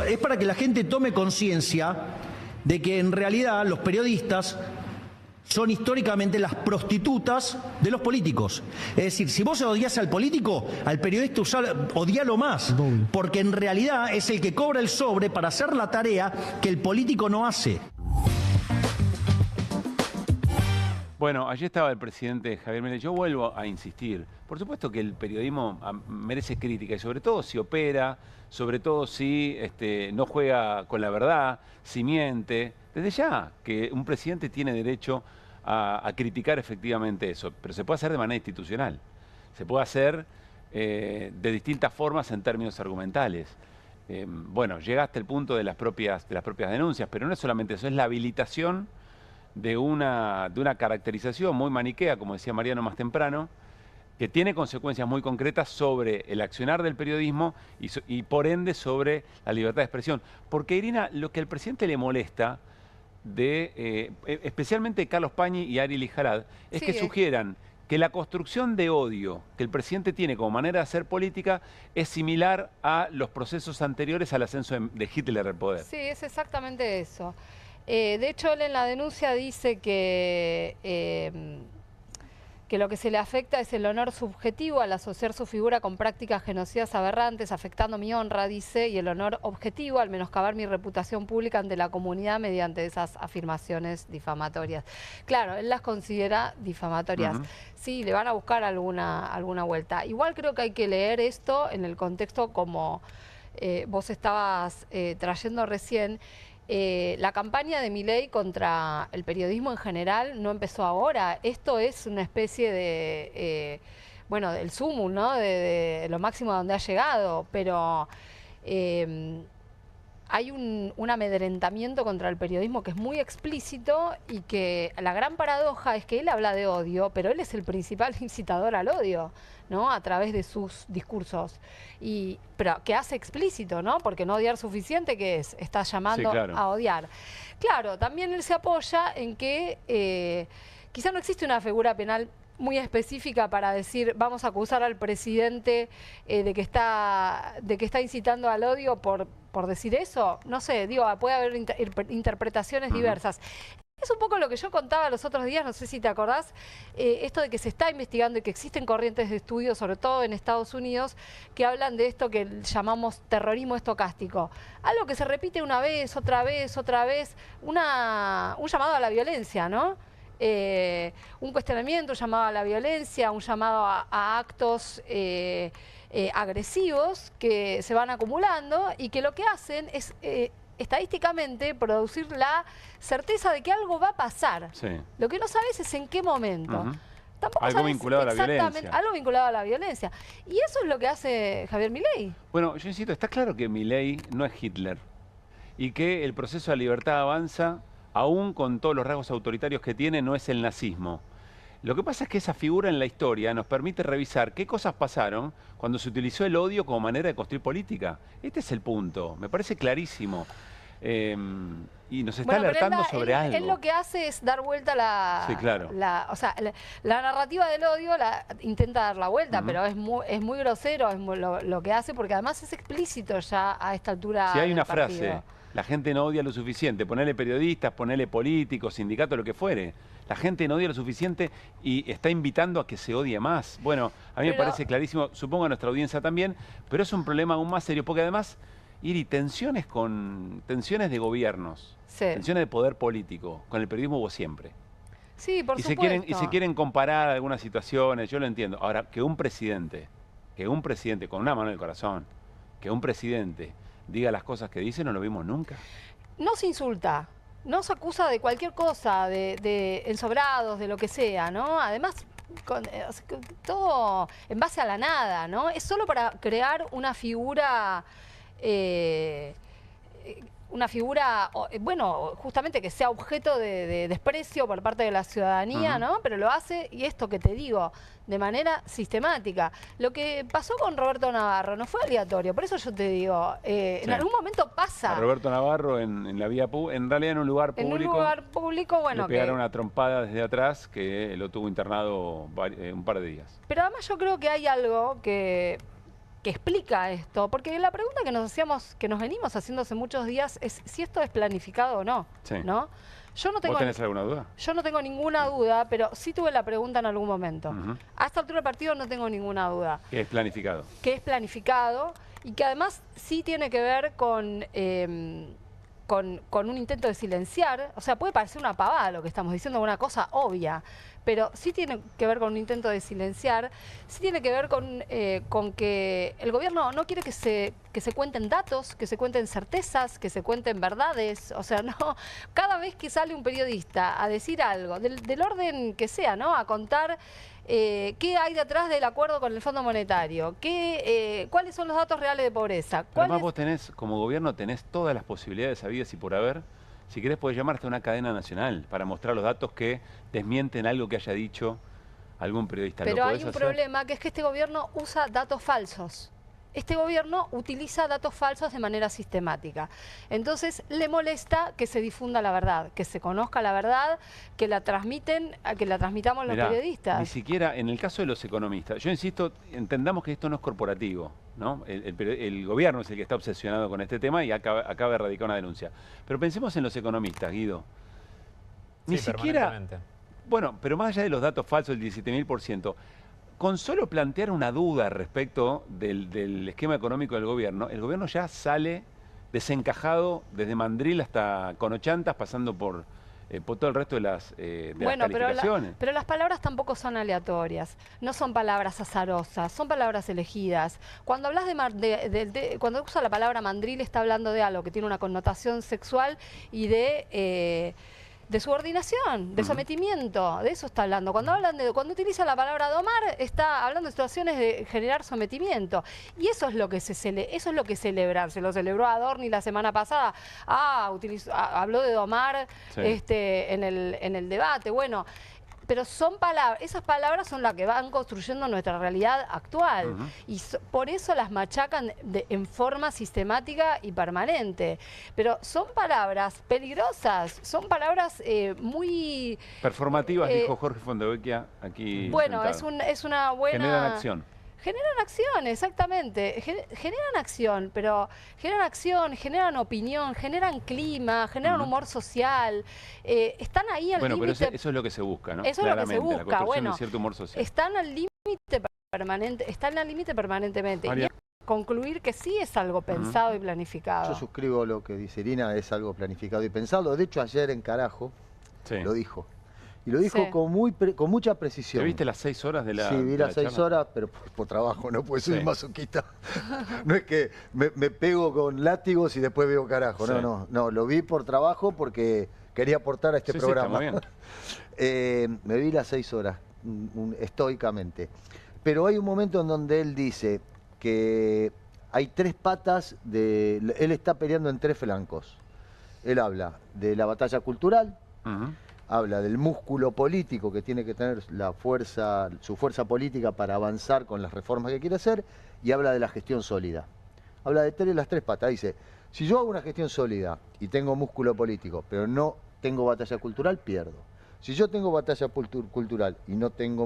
Es para que la gente tome conciencia de que en realidad los periodistas son históricamente las prostitutas de los políticos. Es decir, si vos odias al político, al periodista odialo más, porque en realidad es el que cobra el sobre para hacer la tarea que el político no hace. Bueno, allí estaba el presidente Javier Milei. Yo vuelvo a insistir. Por supuesto que el periodismo merece crítica y sobre todo si opera, sobre todo si no juega con la verdad, si miente. Desde ya que un presidente tiene derecho a criticar efectivamente eso, pero se puede hacer de manera institucional. Se puede hacer de distintas formas en términos argumentales. Bueno, llega hasta el punto de las propias denuncias, pero no es solamente eso, es la habilitación de una caracterización muy maniquea, como decía Mariano más temprano, que tiene consecuencias muy concretas sobre el accionar del periodismo y por ende sobre la libertad de expresión. Porque, Irina, lo que al presidente le molesta, especialmente Carlos Pañi y Ari Lijarad, es que sugieran que la construcción de odio que el presidente tiene como manera de hacer política es similar a los procesos anteriores al ascenso de Hitler al poder. Sí, es exactamente eso. De hecho, él en la denuncia dice que lo que se le afecta es el honor subjetivo al asociar su figura con prácticas genocidas aberrantes, afectando mi honra, dice, y el honor objetivo al menoscabar mi reputación pública ante la comunidad mediante esas afirmaciones difamatorias. Claro, él las considera difamatorias. Sí, le van a buscar alguna vuelta. Igual creo que hay que leer esto en el contexto como vos estabas trayendo recién. La campaña de Milei contra el periodismo en general no empezó ahora. Esto es una especie de, bueno, del sumum, ¿no? De lo máximo a donde ha llegado, pero hay un amedrentamiento contra el periodismo que es muy explícito y que la gran paradoja es que él habla de odio, pero él es el principal incitador al odio, ¿no? A través de sus discursos. Pero que hace explícito, ¿no? Porque no odiar suficiente, ¿qué es? Está llamando a odiar. Claro, también él se apoya en que quizá no existe una figura penal muy específica para decir vamos a acusar al presidente de que está incitando al odio por decir eso. No sé, digo, puede haber interpretaciones diversas. Es un poco lo que yo contaba los otros días, no sé si te acordás, esto de que se está investigando y que existen corrientes de estudio, sobre todo en Estados Unidos, que hablan de esto que llamamos terrorismo estocástico. Algo que se repite una vez, otra vez, un llamado a la violencia, ¿no? Un cuestionamiento, un llamado a la violencia, un llamado a actos agresivos que se van acumulando y que lo que hacen es estadísticamente producir la certeza de que algo va a pasar. Sí. Lo que no sabes es en qué momento. Tampoco algo vinculado a la violencia. Algo vinculado a la violencia. Y eso es lo que hace Javier Milei. Bueno, yo insisto, está claro que Milei no es Hitler y que el proceso de libertad avanza, aún con todos los rasgos autoritarios que tiene, no es el nazismo. Lo que pasa es que esa figura en la historia nos permite revisar qué cosas pasaron cuando se utilizó el odio como manera de construir política. Este es el punto, me parece clarísimo. Y nos está alertando sobre algo. Él lo que hace es dar vuelta la narrativa del odio, intenta dar la vuelta, pero es muy grosero lo que hace, porque además es explícito ya a esta altura. Si hay una frase, la gente no odia lo suficiente, ponele periodistas, ponele políticos, sindicatos, lo que fuere. La gente no odia lo suficiente y está invitando a que se odie más. Bueno, a mí me parece clarísimo, supongo a nuestra audiencia también, pero es un problema aún más serio, porque además, Iri, tensiones de gobiernos, tensiones de poder político, con el periodismo hubo siempre. Sí, por supuesto. Y se quieren comparar algunas situaciones, yo lo entiendo. Ahora, que un presidente con una mano en el corazón, que un presidente diga las cosas que dice, no lo vimos nunca. No se insulta. No se acusa de cualquier cosa, de ensobrados, de lo que sea, ¿no? Además, todo en base a la nada, ¿no? Es solo para crear una figura una figura, bueno, justamente que sea objeto de desprecio por parte de la ciudadanía, ¿no? Pero lo hace, y esto que te digo, de manera sistemática. Lo que pasó con Roberto Navarro no fue aleatorio, por eso yo te digo, en algún momento pasa. A Roberto Navarro en la vía pública, en realidad en un lugar público. En un lugar público, bueno, le pegaron una trompada desde atrás que lo tuvo internado un par de días. Pero además yo creo que hay algo que explica esto, porque la pregunta que nos hacíamos, que nos venimos haciendo hace muchos días es si esto es planificado o no, ¿no? Yo no tengo, ¿Vos tenés alguna duda? Yo no tengo ninguna duda, pero sí tuve la pregunta en algún momento. A esta altura del partido no tengo ninguna duda. Que es planificado. Que es planificado y que además sí tiene que ver con un intento de silenciar. O sea, puede parecer una pavada lo que estamos diciendo, una cosa obvia, pero sí tiene que ver con un intento de silenciar, sí tiene que ver con que el gobierno no quiere que se cuenten datos, que se cuenten certezas, que se cuenten verdades. O sea, no, cada vez que sale un periodista a decir algo, del orden que sea, ¿no? A contar qué hay detrás del acuerdo con el Fondo Monetario, cuáles son los datos reales de pobreza. Además vos tenés, como gobierno, tenés todas las posibilidades habidas y por haber. Si querés podés llamarte a una cadena nacional para mostrar los datos que desmienten algo que haya dicho algún periodista. Pero hay un problema, que es que este gobierno usa datos falsos. Este gobierno utiliza datos falsos de manera sistemática. Entonces le molesta que se difunda la verdad, que se conozca la verdad, que la transmitamos los periodistas. Ni siquiera en el caso de los economistas, yo insisto, entendamos que esto no es corporativo, ¿no? El gobierno es el que está obsesionado con este tema y acaba de erradicar una denuncia. Pero pensemos en los economistas, Guido. Ni siquiera, bueno, pero más allá de los datos falsos, el 17.000%, con solo plantear una duda respecto del esquema económico del gobierno, el gobierno ya sale desencajado desde Mandril hasta Conochantas, pasando por todo el resto de las calificaciones. Pero las palabras tampoco son aleatorias, no son palabras azarosas, son palabras elegidas. Cuando hablas cuando usa la palabra mandril, está hablando de algo que tiene una connotación sexual y de subordinación, de sometimiento, de eso está hablando. Cuando utiliza la palabra domar, está hablando de situaciones de generar sometimiento. Y eso es lo que eso es lo que celebrar. Se lo celebró Adorni la semana pasada. Habló de domar en el debate. Bueno, pero son palabras, esas palabras son las que van construyendo nuestra realidad actual. Y por eso las machacan en forma sistemática y permanente. Pero son palabras peligrosas, son palabras muy... performativas, dijo Jorge Fontevecchia aquí. Bueno, es una buena... Generan acción. Generan acción, exactamente. Generan acción, pero generan opinión, generan clima, generan humor social. Están ahí al límite. Bueno, pero eso es lo que se busca, ¿no? Eso es lo que se busca. La construcción bueno, de cierto humor social. Están al límite permanentemente. María. Y concluir que sí es algo pensado y planificado. Yo suscribo lo que dice Irina, es algo planificado y pensado. De hecho, ayer en Carajo lo dijo. Y lo dijo con mucha precisión. ¿Te viste las 6 horas de la Sí, vi las 6 horas, pero por trabajo, no pues soy masoquista. No es que me pego con látigos y después veo Carajo. No, lo vi por trabajo porque quería aportar a este programa. Sí, está muy bien. Me vi las 6 horas, estoicamente. Pero hay un momento en donde él dice que hay 3 patas, él está peleando en 3 flancos. Él habla de la batalla cultural, habla del músculo político que tiene que tener su fuerza política para avanzar con las reformas que quiere hacer, y habla de la gestión sólida. Habla de las 3 patas. Dice, si yo hago una gestión sólida y tengo músculo político, pero no tengo batalla cultural, pierdo. Si yo tengo batalla cultural y tengo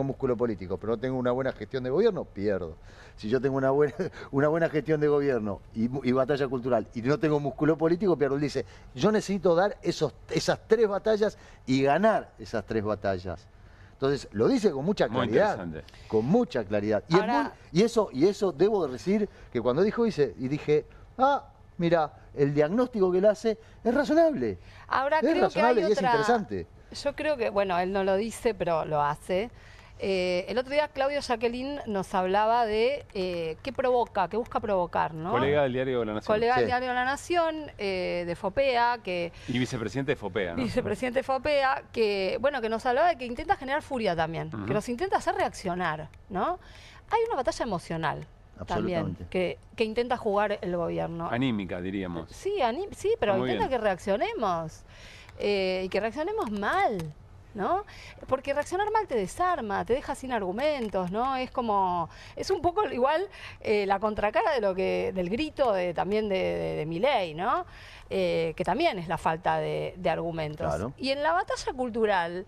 músculo político, pero no tengo una buena gestión de gobierno, pierdo. Si yo tengo una buena gestión de gobierno y batalla cultural y no tengo músculo político, pierdo. Él dice, yo necesito dar esas 3 batallas y ganar esas 3 batallas. Entonces, lo dice con mucha claridad. Con mucha claridad. Y eso debo decir que cuando dijo, dije, mira, el diagnóstico que él hace es razonable. Ahora, es razonable y es interesante. Yo creo que, bueno, él no lo dice, pero lo hace. El otro día Claudio Jacqueline nos hablaba de qué busca provocar, ¿no? Colega del Diario de la Nación. Colega del Diario de la Nación, de FOPEA, y vicepresidente de FOPEA, ¿no? Vicepresidente de FOPEA, que nos hablaba de que intenta generar furia también, que nos intenta hacer reaccionar, ¿no? Hay una batalla emocional también, que intenta jugar el gobierno. Anímica, diríamos. Sí, sí, pero muy intenta bien. que reaccionemos. Y que reaccionemos mal, ¿no? Porque reaccionar mal te desarma, te deja sin argumentos, ¿no? Es como, es un poco igual la contracara de del grito también de Milei, ¿no? Que también es la falta de argumentos. Claro. Y en la batalla cultural,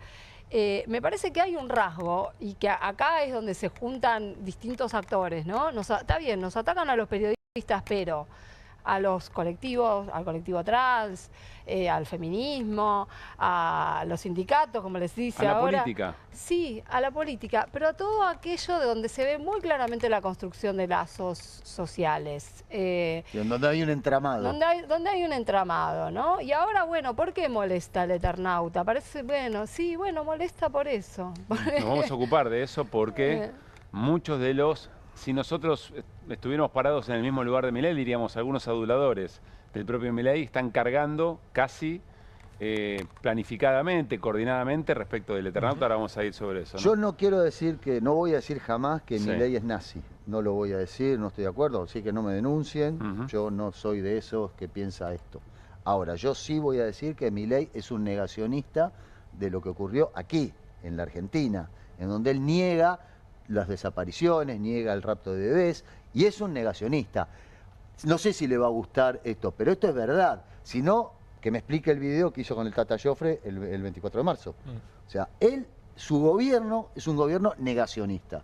me parece que hay un rasgo y que acá es donde se juntan distintos actores, ¿no? Está bien, nos atacan a los periodistas, pero a los colectivos, al colectivo trans, al feminismo, a los sindicatos, como les dice ahora. ¿A la política? Sí, a la política, pero a todo aquello de donde se ve muy claramente la construcción de lazos sociales. Donde hay un entramado. Donde hay un entramado, ¿no? Y ahora, bueno, ¿por qué molesta el Eternauta? Parece, bueno, sí, bueno, molesta por eso. Nos vamos a ocupar de eso porque muchos de los... Si nosotros estuviéramos parados en el mismo lugar de Milei, diríamos algunos aduladores del propio Milei están cargando casi planificadamente, coordinadamente respecto del Eternauta. Ahora vamos a ir sobre eso, ¿no? Yo no quiero decir no voy a decir jamás que Sí. Milei es nazi. No lo voy a decir, no estoy de acuerdo, así que no me denuncien. Yo no soy de esos que piensa esto. Ahora, yo sí voy a decir que Milei es un negacionista de lo que ocurrió aquí, en la Argentina, en donde él niega las desapariciones, niega el rapto de bebés, y es un negacionista. No sé si le va a gustar esto, pero esto es verdad. Si no, que me explique el video que hizo con el Tata Joffre el 24 de marzo. O sea, su gobierno es un gobierno negacionista.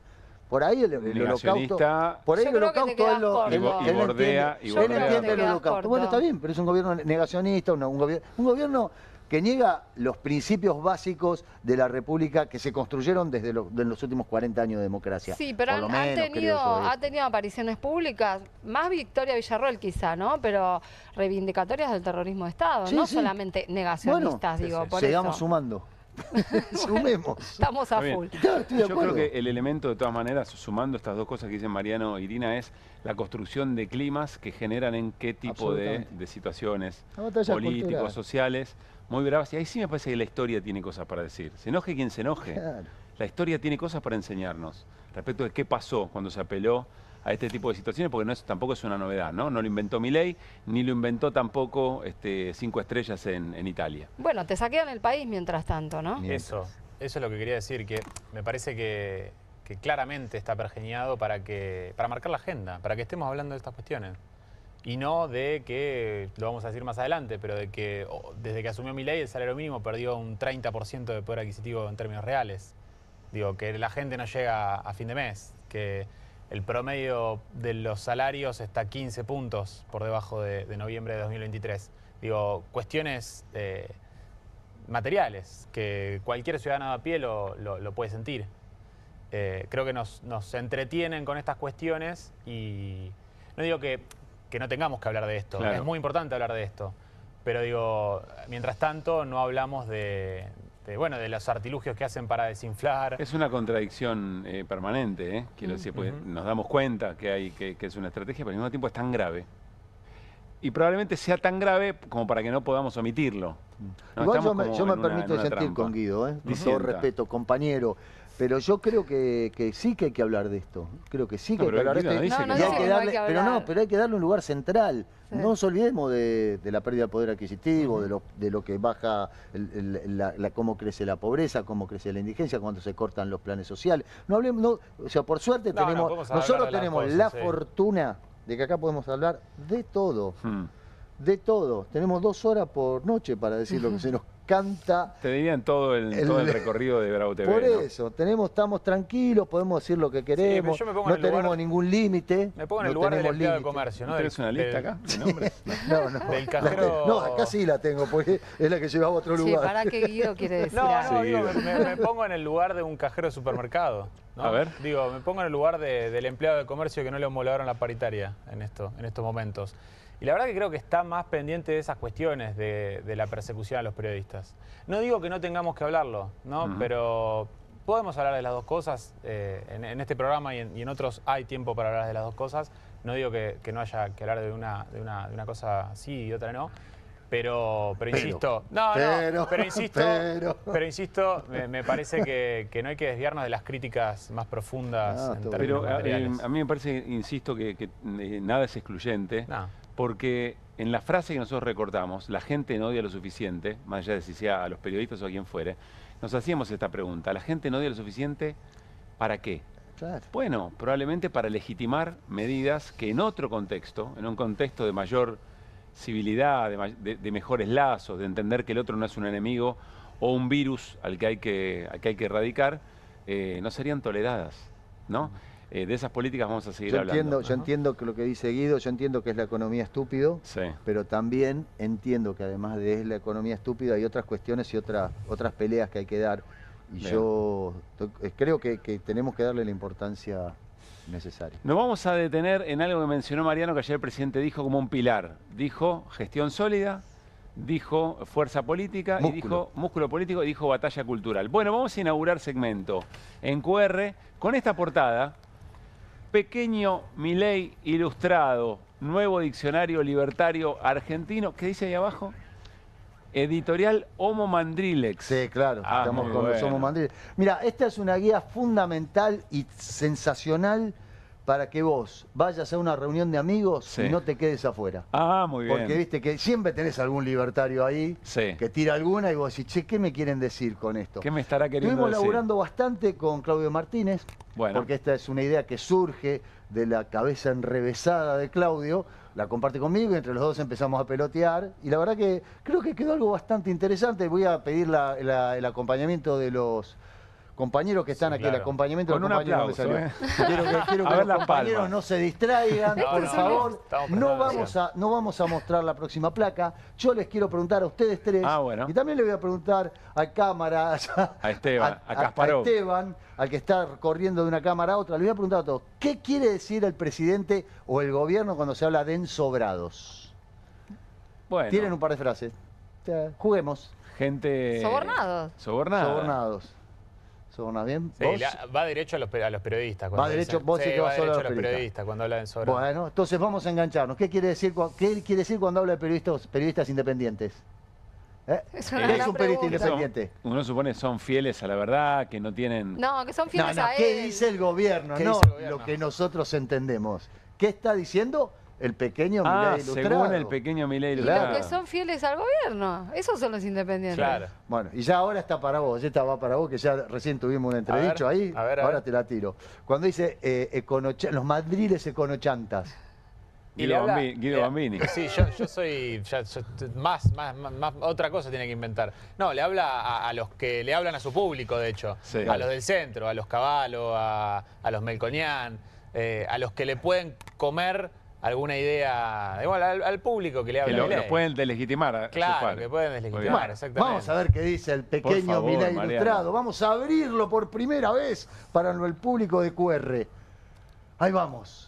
Por ahí el holocausto... Por ahí el holocausto él entiende el holocausto. Bueno, está bien, pero es un gobierno negacionista, un gobierno que niega los principios básicos de la República que se construyeron desde los últimos 40 años de democracia. Sí, pero ha tenido apariciones públicas, más Victoria Villarroel quizá, ¿no? Pero reivindicatorias del terrorismo de Estado, Sí, no sí. solamente negacionistas, Bueno, digo, por sigamos eso. sumando. Sumemos. Estamos a Está full. bien. Yo creo que el elemento, de todas maneras, sumando estas dos cosas que dicen Mariano e Irina, es la construcción de climas que generan en qué tipo de situaciones La batalla políticos, cultural. sociales, muy bravas. Y ahí sí me parece que la historia tiene cosas para decir. Se enoje quien se enoje. Claro. La historia tiene cosas para enseñarnos respecto de qué pasó cuando se apeló a este tipo de situaciones, porque tampoco es una novedad, ¿no? No lo inventó Milei, ni lo inventó tampoco 5 estrellas en Italia. Bueno, te saquean el país mientras tanto, ¿no? Eso es lo que quería decir, que me parece que claramente está pergeñado para marcar la agenda, para que estemos hablando de estas cuestiones. Y no de que, lo vamos a decir más adelante, pero de que desde que asumió Milei el salario mínimo perdió un 30% de poder adquisitivo en términos reales. Digo, que la gente no llega a fin de mes, que el promedio de los salarios está 15 puntos por debajo de noviembre de 2023. Digo, cuestiones materiales, que cualquier ciudadano de a pie lo puede sentir. Creo que nos entretienen con estas cuestiones y no digo que no tengamos que hablar de esto, Claro. es muy importante hablar de esto, pero digo, mientras tanto no hablamos de los artilugios que hacen para desinflar. Es una contradicción permanente, quiero decir, porque nos damos cuenta que es una estrategia, pero al mismo tiempo es tan grave. Y probablemente sea tan grave como para que no podamos omitirlo. ¿No? Igual Estamos yo como me en permito una sentir trampa. con Guido, con todo Disienta. respeto, compañero. Pero yo creo que sí que hay que hablar de esto. Creo que sí que No, hay que pero hablar de Guido esto. no dice Y que hay no. que No hay darle, que pero hablar. pero hay que darle un lugar central. Sí. No nos olvidemos de la pérdida del poder adquisitivo, de lo que baja, cómo crece la pobreza, cómo crece la indigencia, cuando se cortan los planes sociales. No hablemos, o sea, por suerte podemos hablar nosotros de las tenemos cosas, la sí. fortuna de que acá podemos hablar de todo. De todo. Tenemos 2 horas por noche para decir lo que se nos canta. Te dirían todo el recorrido de Bravo TV. Por ¿no? eso, estamos tranquilos, podemos decir lo que queremos, yo me pongo no en el lugar- tenemos ningún límite. Me pongo en el no lugar del tenemos empleado de límite. comercio, ¿no? ¿Tienes una lista acá de nombres? No. Del cajero... No, acá sí la tengo, porque es la que llevaba a otro Sí, lugar. para que Guido quiere decir No, algo. no, digo, me pongo en el lugar de un cajero de supermercado, ¿no? A ver. Digo, me pongo en el lugar del empleado de comercio que no le homologaron la paritaria en estos momentos. Y la verdad que creo que está más pendiente de esas cuestiones de la persecución a los periodistas. No digo que no tengamos que hablarlo, ¿no? Pero podemos hablar de las dos cosas. En este programa y en otros hay tiempo para hablar de las dos cosas. No digo que no haya que hablar de una cosa sí y otra no. Pero insisto, pero insisto, me parece que no hay que desviarnos de las críticas más profundas. Pero a mí me parece, insisto, que nada es excluyente, porque en la frase que nosotros recortamos, la gente no odia lo suficiente, más allá de si sea a los periodistas o a quien fuere, nos hacíamos esta pregunta: ¿la gente no odia lo suficiente para qué? Claro. Bueno, probablemente para legitimar medidas que en otro contexto, en un contexto de mayor civilidad, de mejores lazos, de entender que el otro no es un enemigo o un virus al que hay que erradicar, no serían toleradas, ¿no? De esas políticas vamos a seguir hablando. Yo entiendo que lo que dice Guido, yo entiendo que es la economía estúpido, pero también entiendo que además de la economía estúpida hay otras cuestiones y otras peleas que hay que dar. Y Bien. yo creo que tenemos que darle la importancia necesaria. Nos vamos a detener en algo que mencionó Mariano, que ayer el presidente dijo como un pilar. Dijo gestión sólida, dijo fuerza política, y dijo músculo político, y dijo batalla cultural. Bueno, vamos a inaugurar segmento en QR con esta portada: Pequeño Milei ilustrado, nuevo diccionario libertario argentino. ¿Qué dice ahí abajo? Editorial Homo Mandrilex. Sí, claro, estamos con los Homo Mandrilex. Mira, esta es una guía fundamental y sensacional para que vos vayas a una reunión de amigos y no te quedes afuera. Ah, muy bien. Porque viste que siempre tenés algún libertario ahí que tira alguna y vos decís, che, ¿qué me quieren decir con esto? ¿Qué me estará queriendo Estuvimos decir? laburando bastante con Claudio Martínez, porque esta es una idea que surge de la cabeza enrevesada de Claudio, la comparte conmigo y entre los dos empezamos a pelotear y la verdad que creo que quedó algo bastante interesante. Voy a pedir el acompañamiento de los compañeros que están aquí, el acompañamiento con de un los compañeros. aplauso, Quiero que los compañeros no se distraigan, por favor. No vamos a mostrar la próxima placa. Yo les quiero preguntar a ustedes tres, y también le voy a preguntar a cámara, a Esteban, a Kasparov, a Esteban, al que está corriendo de una cámara a otra. Les voy a preguntar a todos, ¿qué quiere decir el presidente o el gobierno cuando se habla de ensobrados? Bueno. Tienen un par de frases. Juguemos. Gente... Sobornados. Sobornados. ¿Bien? Sí, va derecho a los periodistas. Va derecho, vos sí que vas solo a los periodistas cuando habla de sobornados. Bueno, entonces vamos a engancharnos. ¿Qué quiere decir cuando habla de periodistas independientes? ¿Qué es un periodista independiente? Uno supone que son fieles a la verdad, que no tienen... No, que son fieles a él. ¿Qué dice el gobierno? No lo que nosotros entendemos. ¿Qué está diciendo el pequeño Milei ilustrado? Según el pequeñño Milei ilustrado. Y los que son fieles al gobierno, esos son los independientes. Claro. Bueno, y ya ahora está para vos, esta va para vos, que ya recién tuvimos un entredicho ahí, ahora te la tiro. Cuando dice los madriles econochantas. Guido Bambini. Sí, yo soy más, otra cosa tiene que inventar. No, le habla a los que le hablan a su público, de hecho. Sí. A los del centro, a los Cavallo, a los Melconian, a los que le pueden comer alguna idea, igual al público que le habla. Que lo pueden deslegitimar. Claro, que pueden deslegitimar, exactamente. Vamos a ver qué dice el pequeño Milei ilustrado. Vamos a abrirlo por primera vez para el público de QR. Ahí vamos.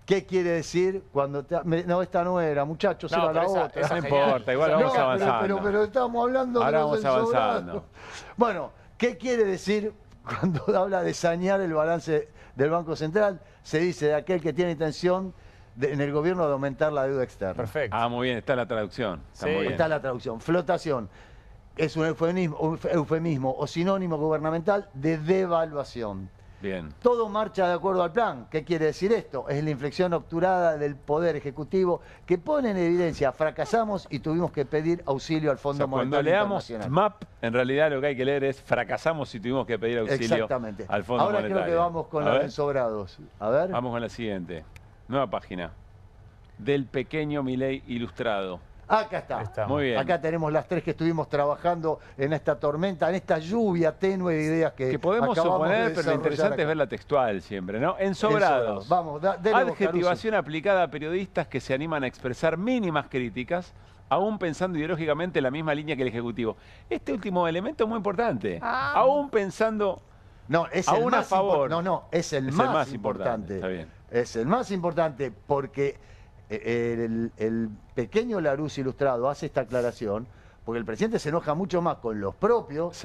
¿Qué quiere decir cuando no, esta no era, muchachos, era la otra? No importa, igual vamos avanzando. Pero estamos hablando ahora de vamos avanzando. Bueno, ¿qué quiere decir cuando habla de sanear el balance del Banco Central? Se dice de aquel que tiene intención en el gobierno de aumentar la deuda externa. Perfecto. Muy bien, está la traducción. Está la traducción. Flotación. Es un eufemismo o sinónimo gubernamental de devaluación. Bien. Todo marcha de acuerdo al plan. ¿Qué quiere decir esto? Es la inflexión obturada del Poder Ejecutivo que pone en evidencia fracasamos y tuvimos que pedir auxilio al Fondo Monetario Internacional. Cuando leamos MAP, en realidad lo que hay que leer es fracasamos y tuvimos que pedir auxilio al Fondo Monetario. Ahora creo que vamos con los ensobrados. A ver. Vamos con la siguiente. Nueva página. Del pequeño Milei ilustrado. Acá está. Muy bien. Acá tenemos las tres que estuvimos trabajando en esta tormenta, en esta lluvia tenue de ideas que podemos suponer, pero lo interesante es ver la textual siempre, ¿no? Ensobrados. Vamos, adjetivación aplicada a periodistas que se animan a expresar mínimas críticas, aún pensando ideológicamente en la misma línea que el Ejecutivo. Este último elemento es muy importante. Aún pensando... No, es el más a favor. Es el más importante. Está bien. Es el más importante porque... El pequeño Larus ilustrado hace esta aclaración porque el presidente se enoja mucho más con los propios,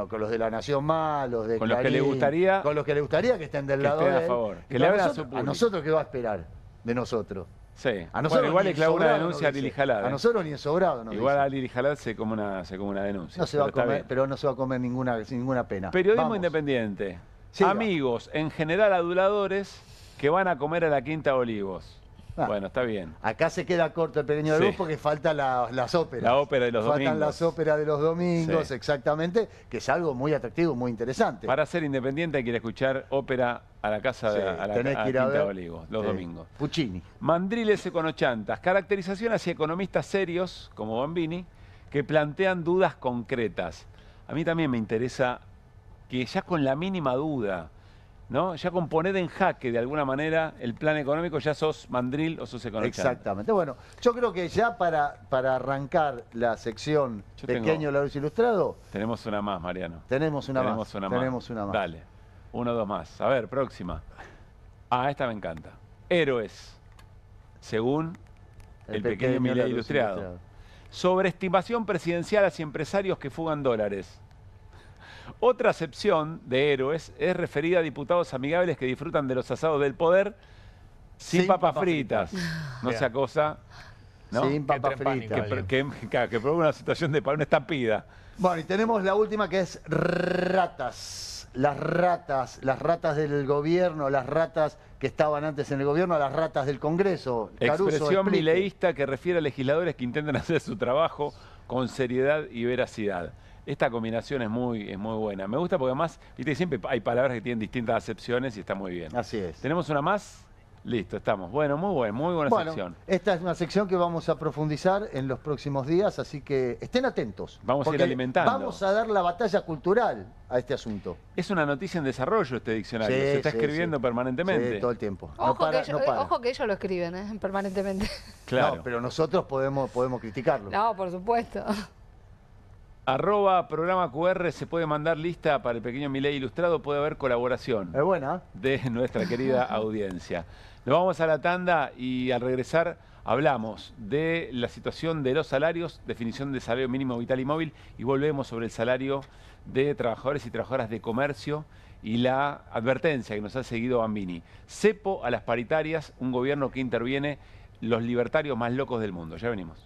con los de La Nación Más, los de con Clarín, los que le gustaría que estén del lado de él. Que le a nosotros, ¿qué va a esperar de nosotros? Sí. A nosotros Bueno, igual ni le clavó una sobrado denuncia a nos dice. Lili Jalad. A nosotros ni en sobrado nos Igual dice. a Lili Jalad se come una denuncia. No se va a está comer, bien. pero no se va a comer ninguna pena. Periodismo Vamos. independiente. Siga. Amigos, en general aduladores, que van a comer a la Quinta Olivos. Bueno, está bien. Acá se queda corto el pequeño de Sí. luz porque faltan las óperas. La ópera de los Faltan domingos. las óperas de los domingos, Sí. exactamente, que es algo muy atractivo, muy interesante. Para ser independiente hay que ir a escuchar ópera a la casa Sí, de a la tenés a que ir a Quinta ver. Olivos, los Sí. domingos. Puccini. Mandriles econochantas. Caracterización hacia economistas serios, como Bambini, que plantean dudas concretas. A mí también me interesa que ya con la mínima duda, ¿no? Ya con poner en jaque de alguna manera el plan económico, ya sos mandril o sos economista. Exactamente. Bueno, yo creo que ya para arrancar la sección Yo Pequeño La Luz Ilustrado, Tenemos una más, Mariano. tenemos una Tenemos más. una más. Tenemos una más. Dale. Uno o dos más. A ver, próxima. Ah, esta me encanta. Héroes, según el pequeño Milei La Luz Ilustrado. Sobreestimación presidencial hacia empresarios que fugan dólares. Otra acepción de héroes es referida a diputados amigables que disfrutan de los asados del poder sin papas fritas. No sea cosa, ¿no? Sin papas fritas. Que provoca una situación de una estampida. Bueno, y tenemos la última que es ratas. Las ratas del gobierno, las ratas que estaban antes en el gobierno, las ratas del Congreso. Caruso, Expresión explique. mileísta que refiere a legisladores que intentan hacer su trabajo con seriedad y veracidad. Esta combinación es muy buena. Me gusta porque además, viste, siempre hay palabras que tienen distintas acepciones y está muy bien. Así es. ¿Tenemos una más? Listo, estamos. Bueno, muy buena Bueno, sección. esta es una sección que vamos a profundizar en los próximos días, así que estén atentos. Vamos a ir porque alimentando. Vamos a dar la batalla cultural a este asunto. Es una noticia en desarrollo este diccionario. Sí, Se está sí, escribiendo sí. permanentemente. Sí, todo el tiempo. Ojo que ellos lo escriben permanentemente. Claro. No, pero nosotros podemos criticarlo. No, por supuesto. @programa QR se puede mandar lista para el pequeño Milei Ilustrado, puede haber colaboración. Es buena. De nuestra querida audiencia. Nos vamos a la tanda y al regresar hablamos de la situación de los salarios, definición de salario mínimo vital y móvil y volvemos sobre el salario de trabajadores y trabajadoras de comercio y la advertencia que nos ha seguido Bambini. Cepo a las paritarias, un gobierno que interviene los libertarios más locos del mundo. Ya venimos.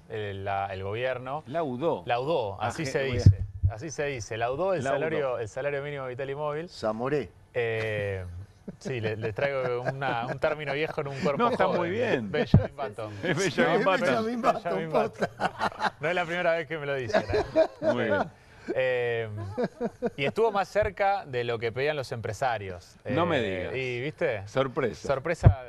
el gobierno. Laudó. Laudó, así se dice. Así se dice. Laudó el salario mínimo vital y móvil. Zamoré. Sí, les traigo un término viejo en un cuerpo joven. No, está muy bien. Benjamin Button. Benjamin Button. No es la primera vez que me lo dicen. Muy bien. Y estuvo más cerca de lo que pedían los empresarios. No me digas. Y, ¿viste? Sorpresa. Sorpresa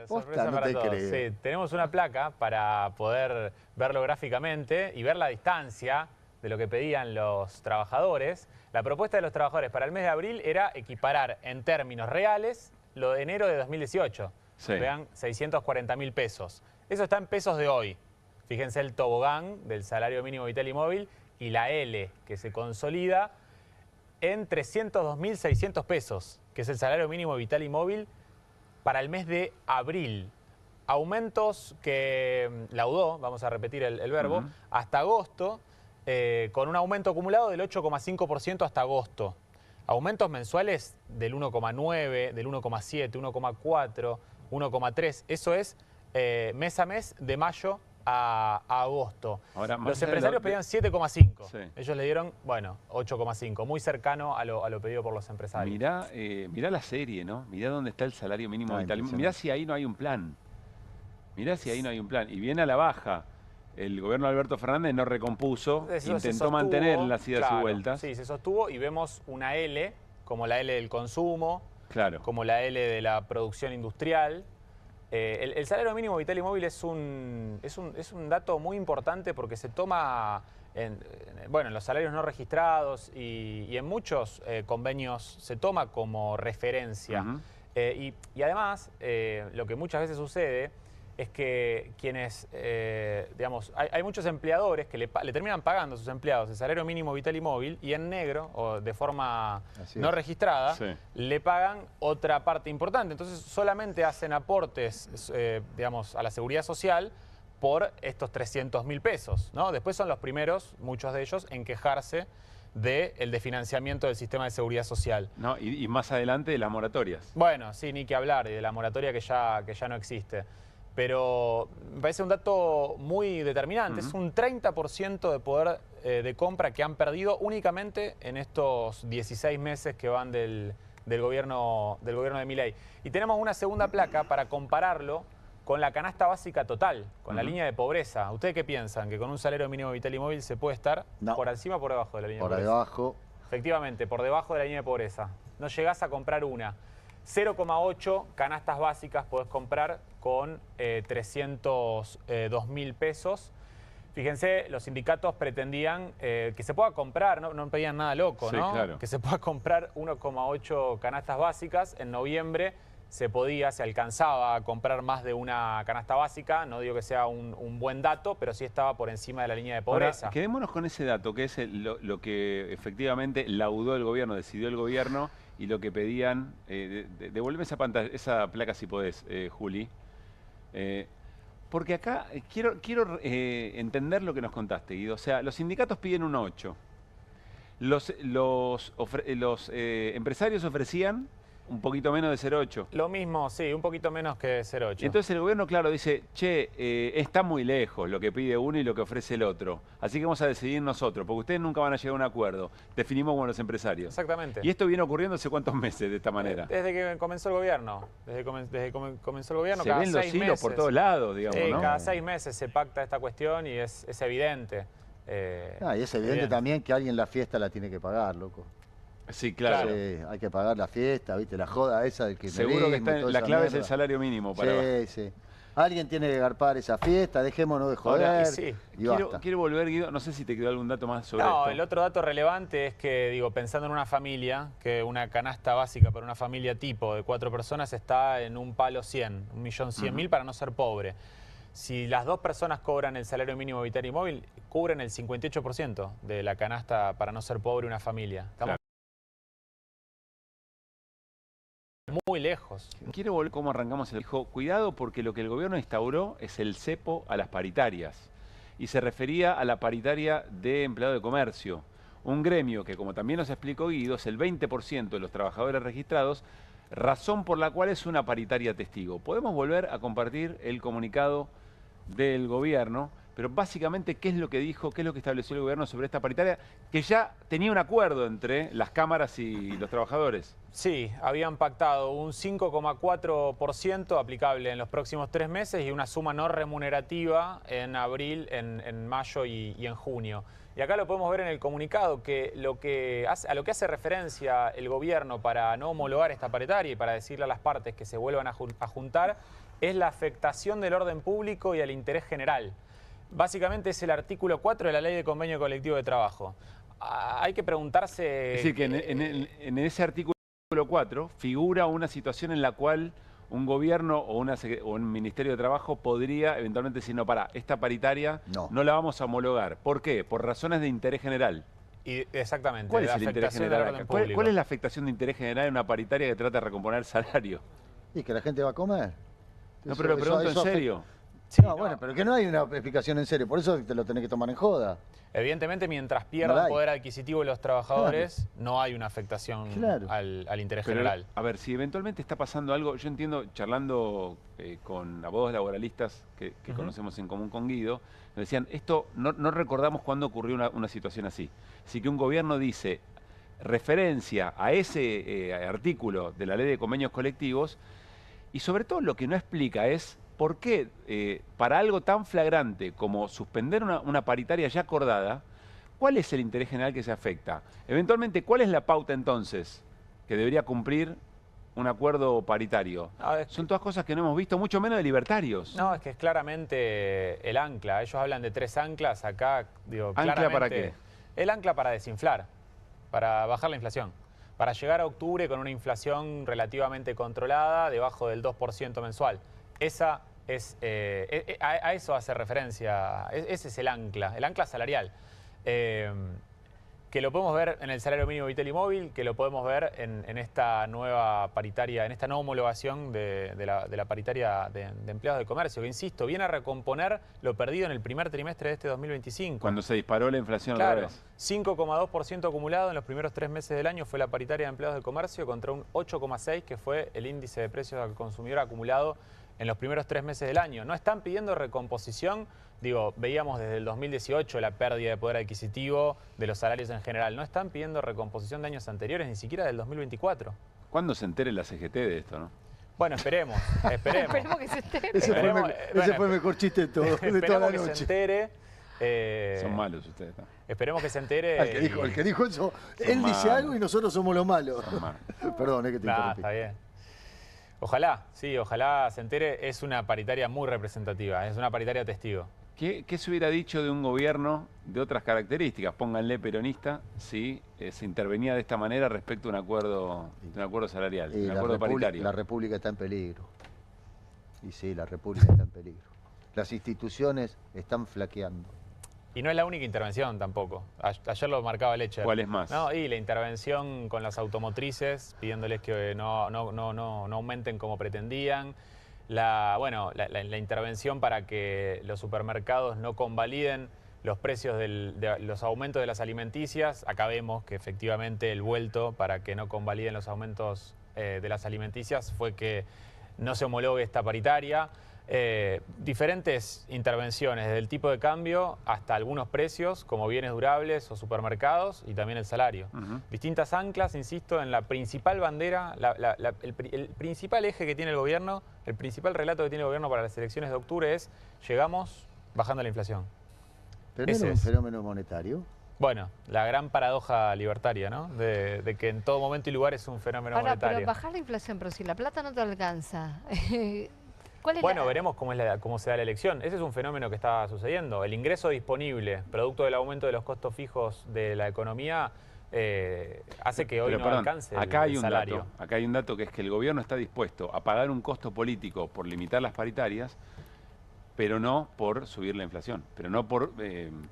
no para te todos. creo. Sí, tenemos una placa para poder verlo gráficamente y ver la distancia de lo que pedían los trabajadores. La propuesta de los trabajadores para el mes de abril era equiparar en términos reales lo de enero de 2018. Sí. Vean, 640.000 pesos. Eso está en pesos de hoy. Fíjense el tobogán del salario mínimo vital y móvil y la L que se consolida en 302.600 pesos, que es el salario mínimo vital y móvil para el mes de abril. Aumentos que laudó, vamos a repetir el verbo, hasta agosto, con un aumento acumulado del 8,5% hasta agosto. Aumentos mensuales del 1,9, del 1,7, 1,4, 1,3. Eso es mes a mes de mayo a agosto. Ahora, los empresarios pedían 7,5. Sí. Ellos le dieron, bueno, 8,5. Muy cercano a lo pedido por los empresarios. Mirá la serie, ¿no? Mirá dónde está el salario mínimo vital. Mirá si ahí no hay un plan. Mirá si ahí no hay un plan. Y viene a la baja. El gobierno de Alberto Fernández no recompuso, intentó mantener las idas y vueltas. Sí, se sostuvo y vemos una L, como la L del consumo, como la L de la producción industrial. El salario mínimo vital y móvil es un dato muy importante porque se toma en los salarios no registrados y en muchos convenios se toma como referencia. Y además, lo que muchas veces sucede es que quienes, hay muchos empleadores que le terminan pagando a sus empleados el salario mínimo vital y móvil y en negro o de forma no registrada le pagan otra parte importante. Entonces solamente hacen aportes, a la seguridad social por estos 300.000 pesos, ¿no? Después son los primeros, muchos de ellos, en quejarse del desfinanciamiento del sistema de seguridad social. No, y más adelante de las moratorias. Bueno, sí, ni que hablar, y de la moratoria que ya no existe. Pero me parece un dato muy determinante. Es un 30% de poder de compra que han perdido únicamente en estos 16 meses que van del gobierno de Milei. Y tenemos una segunda placa para compararlo con la canasta básica total, con la línea de pobreza. ¿Ustedes qué piensan? ¿Que con un salario mínimo vital y móvil se puede estar por encima o por debajo de la línea de pobreza? Por debajo. Efectivamente, por debajo de la línea de pobreza. No llegás a comprar una. 0,8 canastas básicas podés comprar con 302.000 pesos. Fíjense, los sindicatos pretendían que se pueda comprar, no pedían nada loco, sí, ¿no? Claro. Que se pueda comprar 1,8 canastas básicas. En noviembre se alcanzaba a comprar más de una canasta básica. No digo que sea un buen dato, pero sí estaba por encima de la línea de pobreza. Ahora, quedémonos con ese dato, que es lo que efectivamente laudó el gobierno, decidió el gobierno, y lo que pedían. Devuélveme esa placa si podés, Juli. Porque acá quiero entender lo que nos contaste, Guido. O sea, los sindicatos piden un 8. Los empresarios ofrecían un poquito menos de 0,8. Lo mismo, sí, un poquito menos que 0,8. Entonces el gobierno, claro, dice, che, está muy lejos lo que pide uno y lo que ofrece el otro. Así que vamos a decidir nosotros, porque ustedes nunca van a llegar a un acuerdo. Definimos con los empresarios. Exactamente. ¿Y esto viene ocurriendo hace cuántos meses de esta manera? Desde que comenzó el gobierno. Desde que comenzó el gobierno, cada 6 meses. Se ven los hilos por todos lados, digamos, ¿no? Cada 6 meses se pacta esta cuestión y es evidente. Y es evidente también que alguien la fiesta la tiene que pagar, loco. Sí, claro. Hay que pagar la fiesta, ¿viste? La joda esa del que seguro que está la clave es el salario mínimo para sí. Alguien tiene que garpar esa fiesta, dejémonos de joder. Ahora, quiero volver, Guido, no sé si te quedó algún dato más sobre esto. No, el otro dato relevante es que, pensando en una familia, que una canasta básica para una familia tipo de 4 personas está en un palo 100, 1.100.000 para no ser pobre. Si las 2 personas cobran el salario mínimo vital y móvil, cubren el 58% de la canasta para no ser pobre una familia. Estamos muy lejos. Quiero volver cómo arrancamos. Dijo, cuidado porque lo que el gobierno instauró es el cepo a las paritarias. Y se refería a la paritaria de empleado de comercio. Un gremio que, como también nos explicó Guido, es el 20% de los trabajadores registrados, razón por la cual es una paritaria testigo. Podemos volver a compartir el comunicado del gobierno, pero básicamente, ¿qué es lo que dijo, qué es lo que estableció el gobierno sobre esta paritaria? Que ya tenía un acuerdo entre las cámaras y los trabajadores. Sí, habían pactado un 5,4% aplicable en los próximos 3 meses y una suma no remunerativa en abril, en mayo y en junio. Y acá lo podemos ver en el comunicado, que a lo que hace referencia el gobierno para no homologar esta paritaria y para decirle a las partes que se vuelvan a juntar, es la afectación del orden público y al interés general. Básicamente es el artículo 4 de la Ley de Convenio Colectivo de Trabajo. Hay que preguntarse... Es decir, que en ese artículo 4 figura una situación en la cual un gobierno o un Ministerio de Trabajo podría eventualmente decir, no, pará, esta paritaria no la vamos a homologar. ¿Por qué? Por razones de interés general. Exactamente. ¿Cuál es el interés general acá? ¿Cuál es la afectación de interés general en una paritaria que trata de recomponer el salario? Y que la gente va a comer. No, pero lo pregunto en serio. Sí, no, bueno, pero que no hay una explicación en serio, por eso te lo tenés que tomar en joda. Evidentemente, mientras pierdan poder adquisitivo los trabajadores, no hay una afectación al interés general. A ver, si eventualmente está pasando algo, yo entiendo, charlando con abogados laboralistas que conocemos en común con Guido, me decían, esto no recordamos cuándo ocurrió una situación así. Así que un gobierno dice, referencia a ese artículo de la Ley de Convenios Colectivos, y sobre todo lo que no explica es por qué para algo tan flagrante como suspender una paritaria ya acordada, ¿cuál es el interés general que se afecta? Eventualmente, ¿cuál es la pauta entonces que debería cumplir un acuerdo paritario? Son todas cosas que no hemos visto, mucho menos de libertarios. No, es que es claramente el ancla. Ellos hablan de 3 anclas, acá digo, ¿Ancla claramente, para qué? El ancla para desinflar, para bajar la inflación. Para llegar a octubre con una inflación relativamente controlada, debajo del 2% mensual. Esa es, a eso hace referencia, ese es el ancla salarial. Que lo podemos ver en el salario mínimo vital y móvil, que lo podemos ver en esta nueva paritaria, en esta nueva homologación de la paritaria de empleados de comercio, que insisto, viene a recomponer lo perdido en el primer trimestre de este 2025. Cuando se disparó la inflación Claro, otra vez. 5,2% acumulado en los primeros 3 meses del año fue la paritaria de empleados de comercio contra un 8,6% que fue el índice de precios al consumidor acumulado en los primeros 3 meses del año. No están pidiendo recomposición, digo, veíamos desde el 2018 la pérdida de poder adquisitivo de los salarios en general. No están pidiendo recomposición de años anteriores, ni siquiera del 2024. ¿Cuándo se entere la CGT de esto, no? Bueno, esperemos. Esperemos que se entere. Ese fue el mejor chiste de toda la noche. Esperemos que se entere. Son malos ustedes, ¿no? Esperemos que se entere. El que dijo eso, él dice algo y nosotros somos los malos. Perdón, es que te interrumpí. Está bien. Ojalá, sí, ojalá se entere. Es una paritaria muy representativa, es una paritaria testigo. ¿Qué se hubiera dicho de un gobierno de otras características? Pónganle peronista, si se intervenía de esta manera respecto a un acuerdo salarial, un acuerdo paritario. La República está en peligro. Y sí, la República está en peligro. Las instituciones están flaqueando. Y no es la única intervención tampoco. Ayer lo marcaba Lecher. ¿Cuál es más? No, y la intervención con las automotrices, pidiéndoles que no aumenten como pretendían. La intervención para que los supermercados no convaliden los precios de los aumentos de las alimenticias. Acá vemos que efectivamente el vuelto para que no convaliden los aumentos de las alimenticias fue que no se homologue esta paritaria. Diferentes intervenciones, desde el tipo de cambio hasta algunos precios, como bienes durables o supermercados, y también el salario. Distintas anclas, insisto, en la principal bandera, el principal eje que tiene el gobierno, el principal relato que tiene el gobierno para las elecciones de octubre es: llegamos bajando la inflación. ¿Pero no es un fenómeno monetario? Bueno, la gran paradoja libertaria, ¿no? De que en todo momento y lugar es un fenómeno monetario. Pero bajar la inflación, pero si la plata no te alcanza... Bueno, veremos cómo se da la elección. Ese es un fenómeno que está sucediendo. El ingreso disponible, producto del aumento de los costos fijos de la economía, hace que hoy alcance el salario. Acá hay un dato que es que el gobierno está dispuesto a pagar un costo político por limitar las paritarias, pero no por subir la inflación, pero no por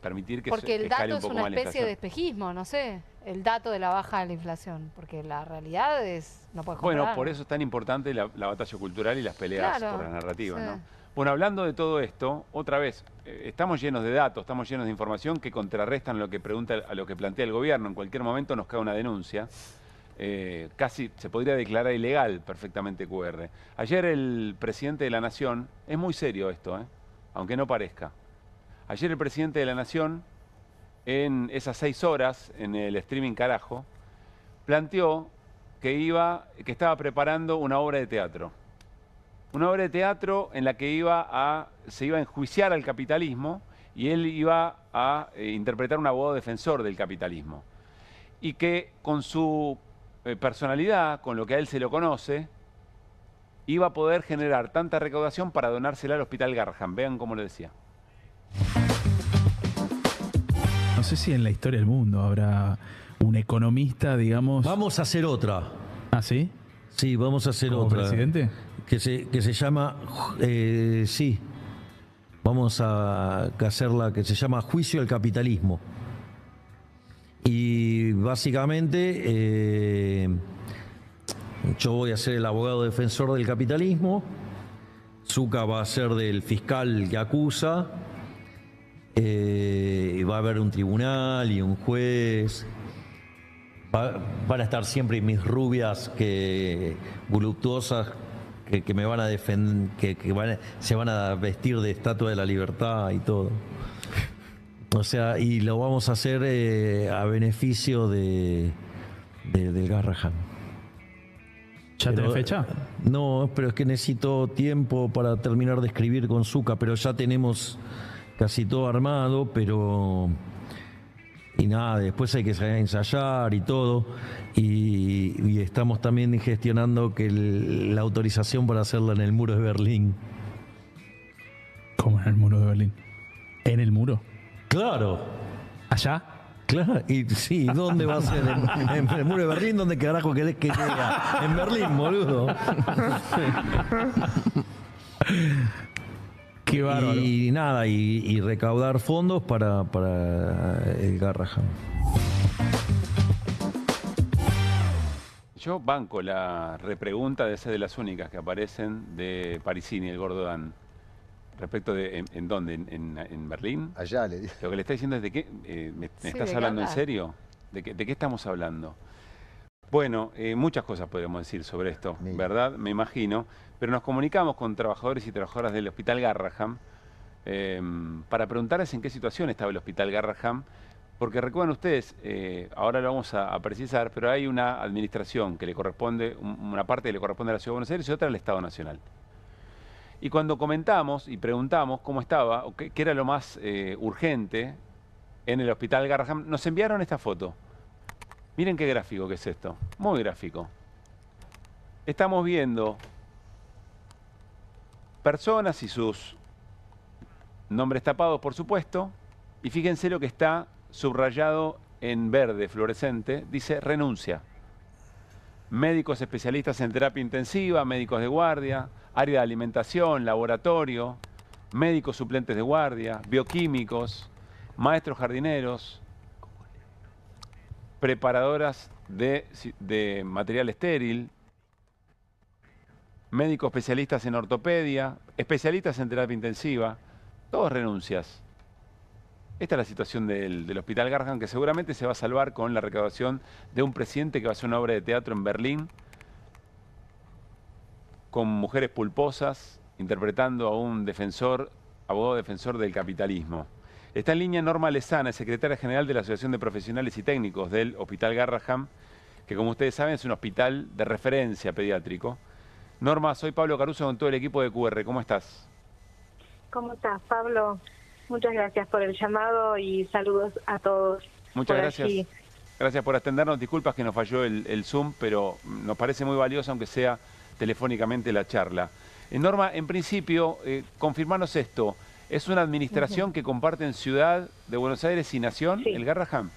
permitir que porque el dato es una especie de espejismo, no sé, el dato de la baja de la inflación, porque la realidad es, no puedes comparar. Bueno, por eso es tan importante la batalla cultural y las peleas por las narrativas, sí. ¿no? Bueno, hablando de todo esto, otra vez, estamos llenos de datos, estamos llenos de información que contrarrestan lo que plantea el gobierno. En cualquier momento nos cae una denuncia. Casi se podría declarar ilegal perfectamente QR. Ayer el presidente de la Nación, es muy serio esto, aunque no parezca, Ayer el presidente de la Nación, en esas 6 horas, en el streaming Carajo, planteó que estaba preparando una obra de teatro. Una obra de teatro en la que se iba a enjuiciar al capitalismo y él iba a interpretar un abogado defensor del capitalismo. Y que con su personalidad, con lo que a él se lo conoce, iba a poder generar tanta recaudación para donársela al Hospital Garrahan. Vean cómo lo decía. No sé si en la historia del mundo habrá un economista, digamos... Vamos a hacer otra. ¿Ah, sí? Sí, vamos a hacer ¿Como otra. presidente? Que se llama... sí. Vamos a hacerla que se llama Juicio al Capitalismo. Y básicamente yo voy a ser el abogado defensor del capitalismo, Zucca va a ser del fiscal que acusa, y va a haber un tribunal y un juez. Van a estar siempre mis rubias voluptuosas que me van a defender, se van a vestir de estatua de la libertad y todo. O sea, y lo vamos a hacer a beneficio del Garrahan. ¿Ya tenés fecha? No, pero es que necesito tiempo para terminar de escribir con Zucca, pero ya tenemos casi todo armado, y nada, después hay que ensayar y todo, y estamos también gestionando la autorización para hacerla en el muro de Berlín. ¿Cómo en el muro de Berlín? ¿En el muro? Claro. ¿Allá? Claro, y sí, ¿dónde va a ser? ¿En el muro de Berlín? ¿Dónde carajo querés que llega? En Berlín, boludo. Qué bárbaro. Y nada, y recaudar fondos para el Garrahan. Yo banco la repregunta de ser de las únicas que aparecen de Parisini, el gordo Dan. Respecto de, ¿en dónde? ¿En Berlín? Allá le digo. Lo que le está diciendo es de qué, ¿me estás hablando en serio? ¿De qué estamos hablando? Bueno, muchas cosas podríamos decir sobre esto, ¿verdad? Me imagino. Pero nos comunicamos con trabajadores y trabajadoras del Hospital Garrahan para preguntarles en qué situación estaba el Hospital Garrahan. Porque recuerden ustedes, ahora lo vamos a precisar, pero hay una administración que le corresponde, una parte que le corresponde a la Ciudad de Buenos Aires y otra al Estado Nacional. Y cuando comentamos y preguntamos cómo estaba, o qué era lo más urgente en el Hospital Garrahan, nos enviaron esta foto. Miren qué gráfico que es esto, muy gráfico. Estamos viendo personas y sus nombres tapados, por supuesto, y fíjense lo que está subrayado en verde fluorescente, dice renuncia. Médicos especialistas en terapia intensiva, médicos de guardia, área de alimentación, laboratorio, médicos suplentes de guardia, bioquímicos, maestros jardineros, preparadoras de material estéril, médicos especialistas en ortopedia, especialistas en terapia intensiva, todos renuncias. Esta es la situación del Hospital Garrahan, que seguramente se va a salvar con la recaudación de un presidente que va a hacer una obra de teatro en Berlín con mujeres pulposas interpretando a un abogado defensor del capitalismo. Está en línea Norma Lezana, secretaria general de la Asociación de Profesionales y Técnicos del Hospital Garrahan, que como ustedes saben es un hospital de referencia pediátrico. Norma, soy Pablo Caruso con todo el equipo de QR. ¿Cómo estás? ¿Cómo estás, Pablo? Muchas gracias por el llamado y saludos a todos. Muchas gracias. Allí. Gracias por atendernos. Disculpas que nos falló el Zoom, pero nos parece muy valioso, aunque sea telefónicamente, la charla. Norma, en principio, confirmanos esto. ¿Es una administración que comparten Ciudad de Buenos Aires y Nación, el Garrahan?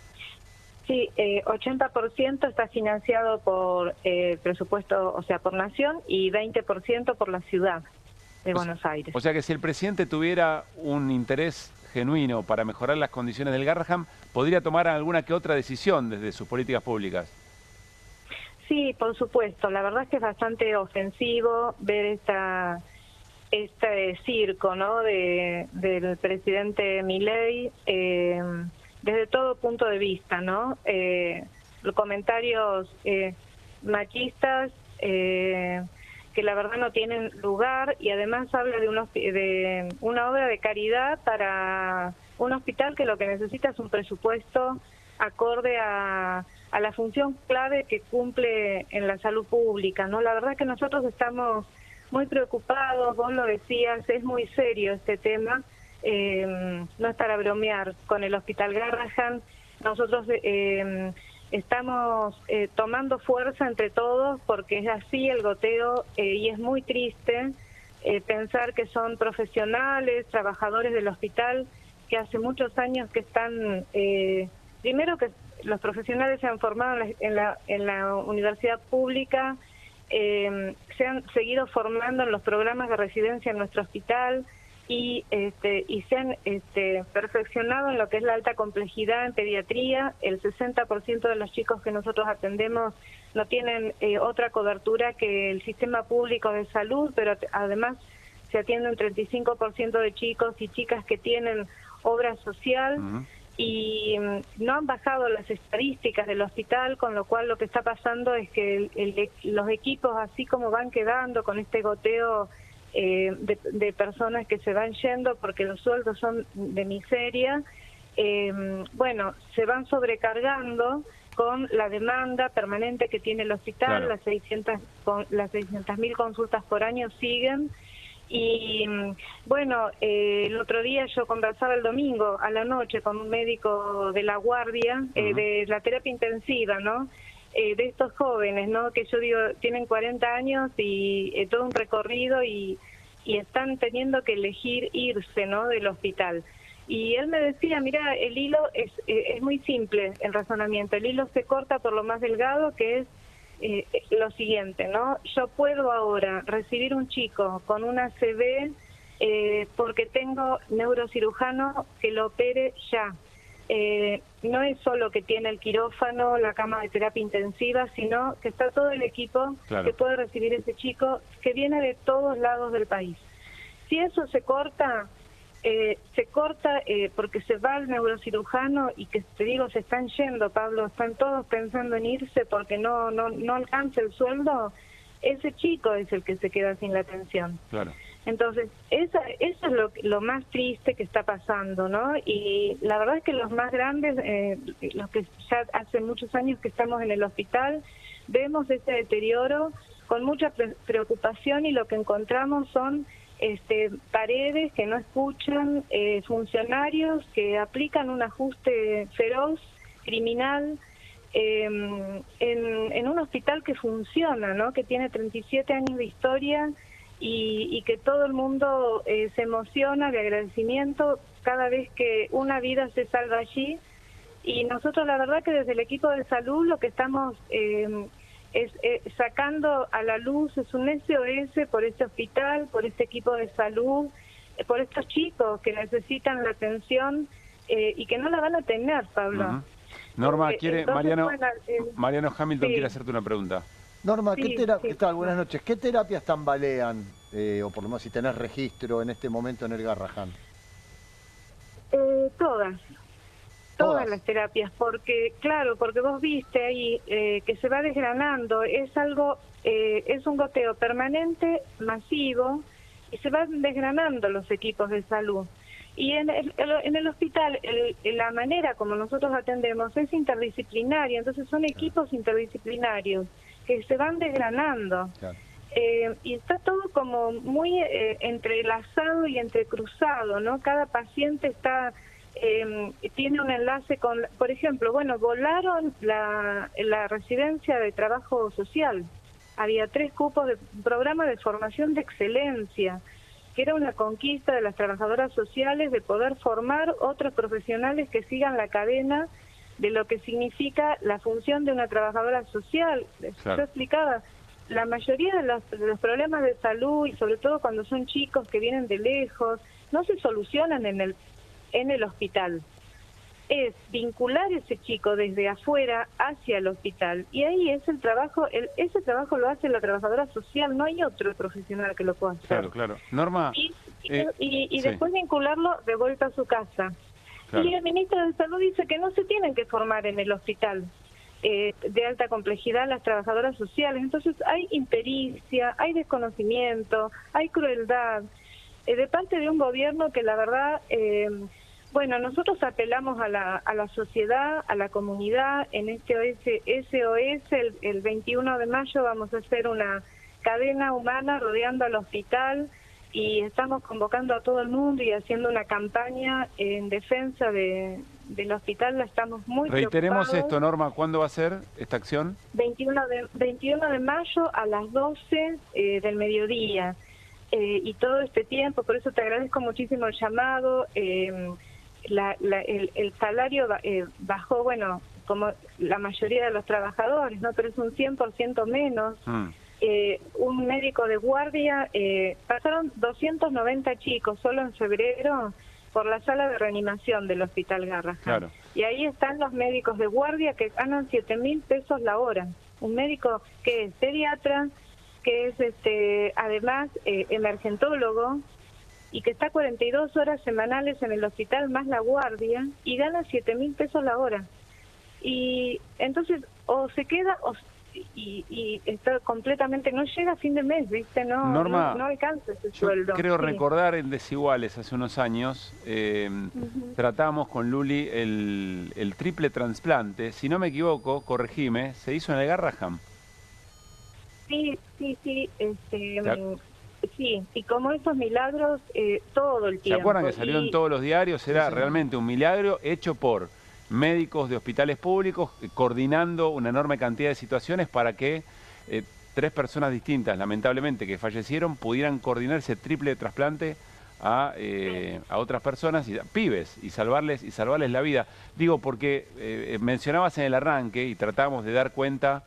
Sí, 80% está financiado por presupuesto, o sea, por Nación, y 20% por la Ciudad de Buenos Aires. O sea que si el presidente tuviera un interés genuino para mejorar las condiciones del Garrahan, podría tomar alguna que otra decisión desde sus políticas públicas. Sí, por supuesto. La verdad es que es bastante ofensivo ver este circo, ¿no?, del presidente Milei, desde todo punto de vista, ¿no? Los comentarios machistas que la verdad no tienen lugar, y además habla de una obra de caridad para un hospital que lo que necesita es un presupuesto acorde a la función clave que cumple en la salud pública, ¿no? La verdad que nosotros estamos muy preocupados, vos lo decías, es muy serio este tema, no es para bromear con el Hospital Garrahan. Nosotros estamos tomando fuerza entre todos porque es así el goteo y es muy triste pensar que son profesionales, trabajadores del hospital que hace muchos años que están, primero que los profesionales se han formado en la universidad pública, se han seguido formando en los programas de residencia en nuestro hospital y se han perfeccionado en lo que es la alta complejidad en pediatría. El 60% de los chicos que nosotros atendemos no tienen otra cobertura que el sistema público de salud, pero además se atiende un 35% de chicos y chicas que tienen obra social. Y no han bajado las estadísticas del hospital, con lo cual lo que está pasando es que los equipos, así como van quedando con este goteo de personas que se van yendo porque los sueldos son de miseria, bueno, se van sobrecargando con la demanda permanente que tiene el hospital. Claro. Las 600.000 consultas por año siguen. Y bueno, el otro día yo conversaba el domingo a la noche con un médico de la guardia, de la terapia intensiva, ¿no? De estos jóvenes, ¿no? Que yo digo, tienen 40 años y todo un recorrido y están teniendo que elegir irse, ¿no? Del hospital. Y él me decía, mira, el hilo es muy simple, el razonamiento. El hilo se corta por lo más delgado, que es lo siguiente, ¿no? Yo puedo ahora recibir un chico con una ACV porque tengo neurocirujano que lo opere ya. No es solo que tiene el quirófano, la cama de terapia intensiva, sino que está todo el equipo que puede recibir ese chico que viene de todos lados del país. Si eso se corta porque se va el neurocirujano y que te digo, se están yendo, Pablo, están todos pensando en irse porque no alcanza el sueldo, ese chico es el que se queda sin la atención. Claro. Entonces, eso es lo más triste que está pasando, ¿no? Y la verdad es que los más grandes, los que ya hace muchos años que estamos en el hospital, vemos ese deterioro con mucha preocupación y lo que encontramos son paredes que no escuchan, funcionarios que aplican un ajuste feroz, criminal, en un hospital que funciona, ¿no? Que tiene 37 años de historia y que todo el mundo se emociona de agradecimiento cada vez que una vida se salva allí. Y nosotros la verdad que desde el equipo de salud lo que estamos sacando a la luz es un SOS por este hospital, por este equipo de salud, por estos chicos que necesitan la atención y que no la van a tener, Pablo. Norma, Mariano Hamilton sí. quiere hacerte una pregunta. Norma, Sí, ¿qué tal? Buenas noches. ¿Qué terapias tambalean, o por lo menos si tenés registro en este momento en el Garrahan? Todas las terapias, porque claro, porque vos viste ahí que se va desgranando, es un goteo permanente, masivo, y se van desgranando los equipos de salud. Y en el hospital, la manera como nosotros atendemos es interdisciplinaria, entonces son equipos interdisciplinarios que se van desgranando. Claro. Y está todo como muy entrelazado y entrecruzado, ¿no? Cada paciente tiene un enlace con, por ejemplo, bueno, volaron la residencia de trabajo social. Había 3 cupos de programa de formación de excelencia, que era una conquista de las trabajadoras sociales de poder formar otros profesionales que sigan la cadena de lo que significa la función de una trabajadora social. Claro. Yo explicaba, la mayoría de los problemas de salud, y sobre todo cuando son chicos que vienen de lejos, no se solucionan en el hospital. Es vincular ese chico desde afuera hacia el hospital. Y ahí es el trabajo, ese trabajo lo hace la trabajadora social, no hay otro profesional que lo pueda hacer. Claro, claro. Norma... Y después vincularlo de vuelta a su casa. Claro. Y el ministro de Salud dice que no se tienen que formar en el hospital. de alta complejidad las trabajadoras sociales. Entonces hay impericia, hay desconocimiento, hay crueldad de parte de un gobierno que la verdad, bueno, nosotros apelamos a la sociedad, a la comunidad. En este SOS, el 21 de mayo vamos a hacer una cadena humana rodeando al hospital y estamos convocando a todo el mundo y haciendo una campaña en defensa del hospital. Estamos muy Reiteremos preocupados. esto, Norma, ¿cuándo va a ser esta acción? 21 de mayo a las 12 del mediodía. Y todo este tiempo, por eso te agradezco muchísimo el llamado. El salario bajó, bueno, como la mayoría de los trabajadores, ¿no? Pero es un 100% menos. Un médico de guardia, pasaron 290 chicos solo en febrero por la sala de reanimación del Hospital Garrahan. Claro. Y ahí están los médicos de guardia que ganan 7.000 pesos la hora. Un médico que es pediatra, que es además emergentólogo y que está 42 horas semanales en el hospital más la guardia y gana 7.000 pesos la hora. Y entonces o se queda y está completamente, no llega a fin de mes, ¿viste? Norma, no alcanza ese yo sueldo. creo Sí. recordar en Desiguales hace unos años, tratamos con Luli el triple trasplante, si no me equivoco, corregime, se hizo en el Garrahan. Sí, sí, y como esos milagros todo el ¿Se tiempo. acuerdan que salió en todos los diarios? Era realmente un milagro hecho por médicos de hospitales públicos, coordinando una enorme cantidad de situaciones para que 3 personas distintas, lamentablemente, que fallecieron, pudieran coordinar ese triple trasplante a otras personas, pibes, y salvarles la vida. Digo, porque mencionabas en el arranque y tratábamos de dar cuenta,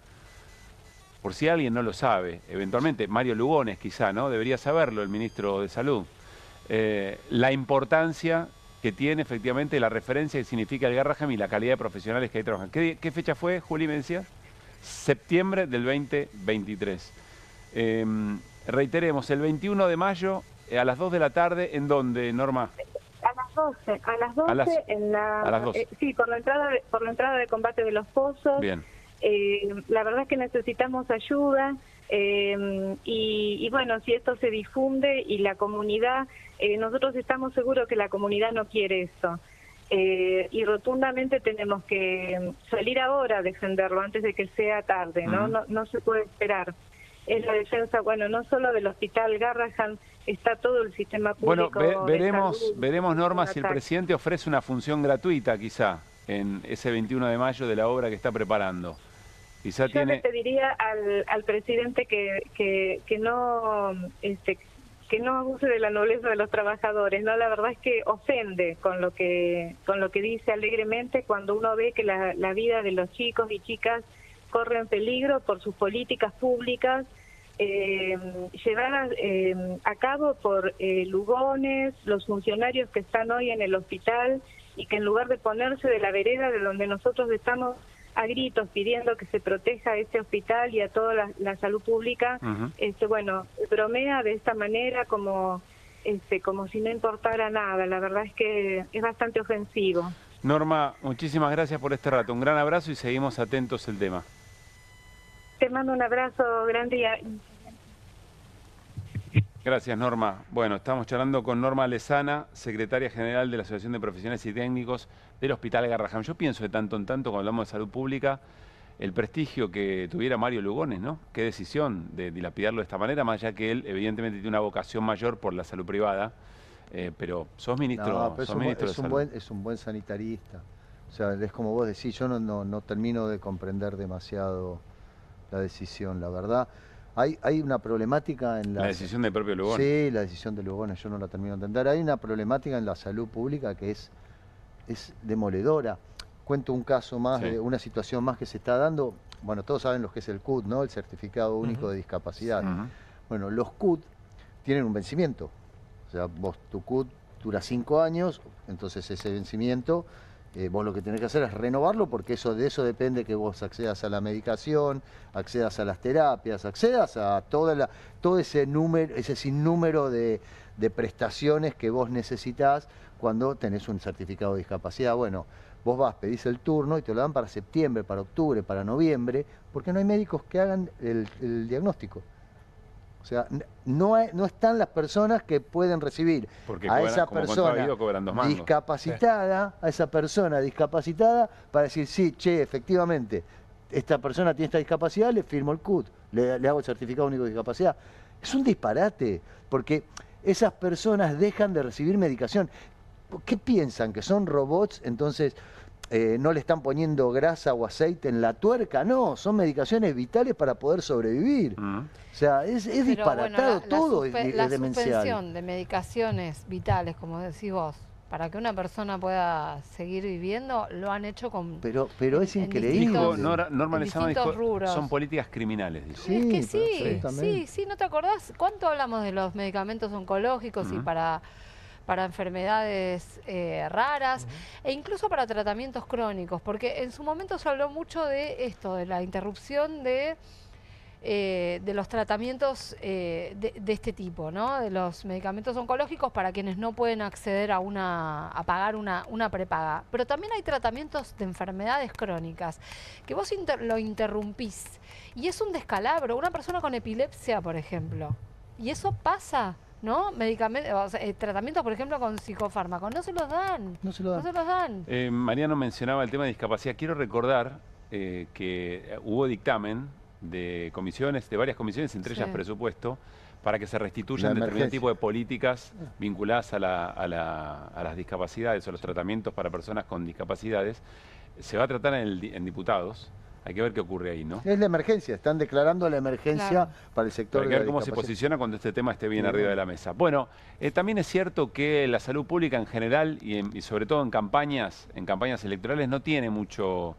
por si alguien no lo sabe, eventualmente Mario Lugones quizá, ¿no? Debería saberlo, el ministro de Salud. La importancia que tiene efectivamente la referencia que significa el Garrahan y la calidad de profesionales que ahí trabajan. ¿Qué fecha fue, Juli, me decías? Septiembre del 2023. Reiteremos, el 21 de mayo a las 2 de la tarde, ¿en dónde, Norma? A las 12, en la... a las 12. Sí, por la entrada de combate de los pozos. Bien. La verdad es que necesitamos ayuda y bueno, si esto se difunde y la comunidad, nosotros estamos seguros que la comunidad no quiere esto y rotundamente tenemos que salir ahora a defenderlo antes de que sea tarde, ¿no? No se puede esperar. Es la defensa, bueno, no solo del Hospital Garrahan, está todo el sistema público. Bueno, veremos, Norma, si el presidente ofrece una función gratuita quizá en ese 21 de mayo de la obra que está preparando. Quizá Yo le pediría al presidente que no abuse de la nobleza de los trabajadores, no, la verdad es que ofende con lo que dice alegremente cuando uno ve que la vida de los chicos y chicas corre en peligro por sus políticas públicas llevadas a cabo por Lugones, los funcionarios que están hoy en el hospital y que en lugar de ponerse de la vereda de donde nosotros estamos a gritos pidiendo que se proteja a este hospital y a toda la salud pública, bueno, bromea de esta manera como si no importara nada. La verdad es que es bastante ofensivo. Norma, muchísimas gracias por este rato. Un gran abrazo y seguimos atentos al tema. Te mando un abrazo grande y Gracias, Norma. Bueno, estamos charlando con Norma Lezana, secretaria general de la Asociación de Profesionales y Técnicos del Hospital Garrahan. Yo pienso de tanto en tanto, cuando hablamos de salud pública, el prestigio que tuviera Mario Lugones, ¿no? Qué decisión de dilapidarlo de esta manera, más allá que él evidentemente tiene una vocación mayor por la salud privada, pero sos ministro, No, pero sos ministro de salud. Es un buen sanitarista. O sea, es como vos decís, yo no termino de comprender demasiado la decisión, la verdad. Hay una problemática en la decisión del propio Lugones. Sí, la decisión de Lugones, yo no la termino de entender. Hay una problemática en la salud pública que es demoledora. Cuento un caso más, de una situación más que se está dando. Bueno, todos saben lo que es el CUT, ¿no? El Certificado Único de Discapacidad. Bueno, los CUT tienen un vencimiento. O sea, tu CUT dura 5 años, entonces ese vencimiento, vos lo que tenés que hacer es renovarlo, porque de eso depende que vos accedas a la medicación, accedas a las terapias, accedas a todo ese sinnúmero de prestaciones que vos necesitás cuando tenés un certificado de discapacidad. Bueno, vos vas, pedís el turno y te lo dan para septiembre, para octubre, para noviembre, porque no hay médicos que hagan el diagnóstico. O sea, no están las personas que pueden recibir porque a cobran, esa como persona contraído, cobran 2 mangos. discapacitada, a esa persona discapacitada, para decir, sí, che, efectivamente, esta persona tiene esta discapacidad, le firmo el CUT, le hago el certificado único de discapacidad. Es un disparate, porque esas personas dejan de recibir medicación. ¿Qué piensan? ¿Que son robots? Entonces no le están poniendo grasa o aceite en la tuerca. No, son medicaciones vitales para poder sobrevivir. O sea, es disparatado, todo es la demencial. suspensión de medicaciones vitales, como decís vos, para que una persona pueda seguir viviendo, lo han hecho con... Pero es increíble. Norma Lezama dijo, rubros. son políticas criminales. Dijo. Sí, es que sí, ¿no te acordás? ¿Cuánto hablamos de los medicamentos oncológicos y para enfermedades raras e incluso para tratamientos crónicos? Porque en su momento se habló mucho de esto, de la interrupción de los tratamientos de este tipo, ¿no? De los medicamentos oncológicos para quienes no pueden acceder a pagar una prepaga. Pero también hay tratamientos de enfermedades crónicas que vos lo interrumpís y es un descalabro. Una persona con epilepsia, por ejemplo, y eso pasa, ¿no? Tratamientos, por ejemplo, con psicofármacos, no se los dan. No se los dan. Mariano mencionaba el tema de discapacidad. Quiero recordar que hubo dictamen de comisiones, de varias comisiones, entre ellas presupuesto, para que se restituyan determinado tipo de políticas vinculadas a las discapacidades o los tratamientos para personas con discapacidades. Se va a tratar en diputados. Hay que ver qué ocurre ahí, ¿no? Es la emergencia, están declarando la emergencia para el sector de la discapacidad. Hay que ver cómo se posiciona cuando este tema esté bien arriba de la mesa. Bueno, también es cierto que la salud pública en general y sobre todo en campañas electorales no tiene mucho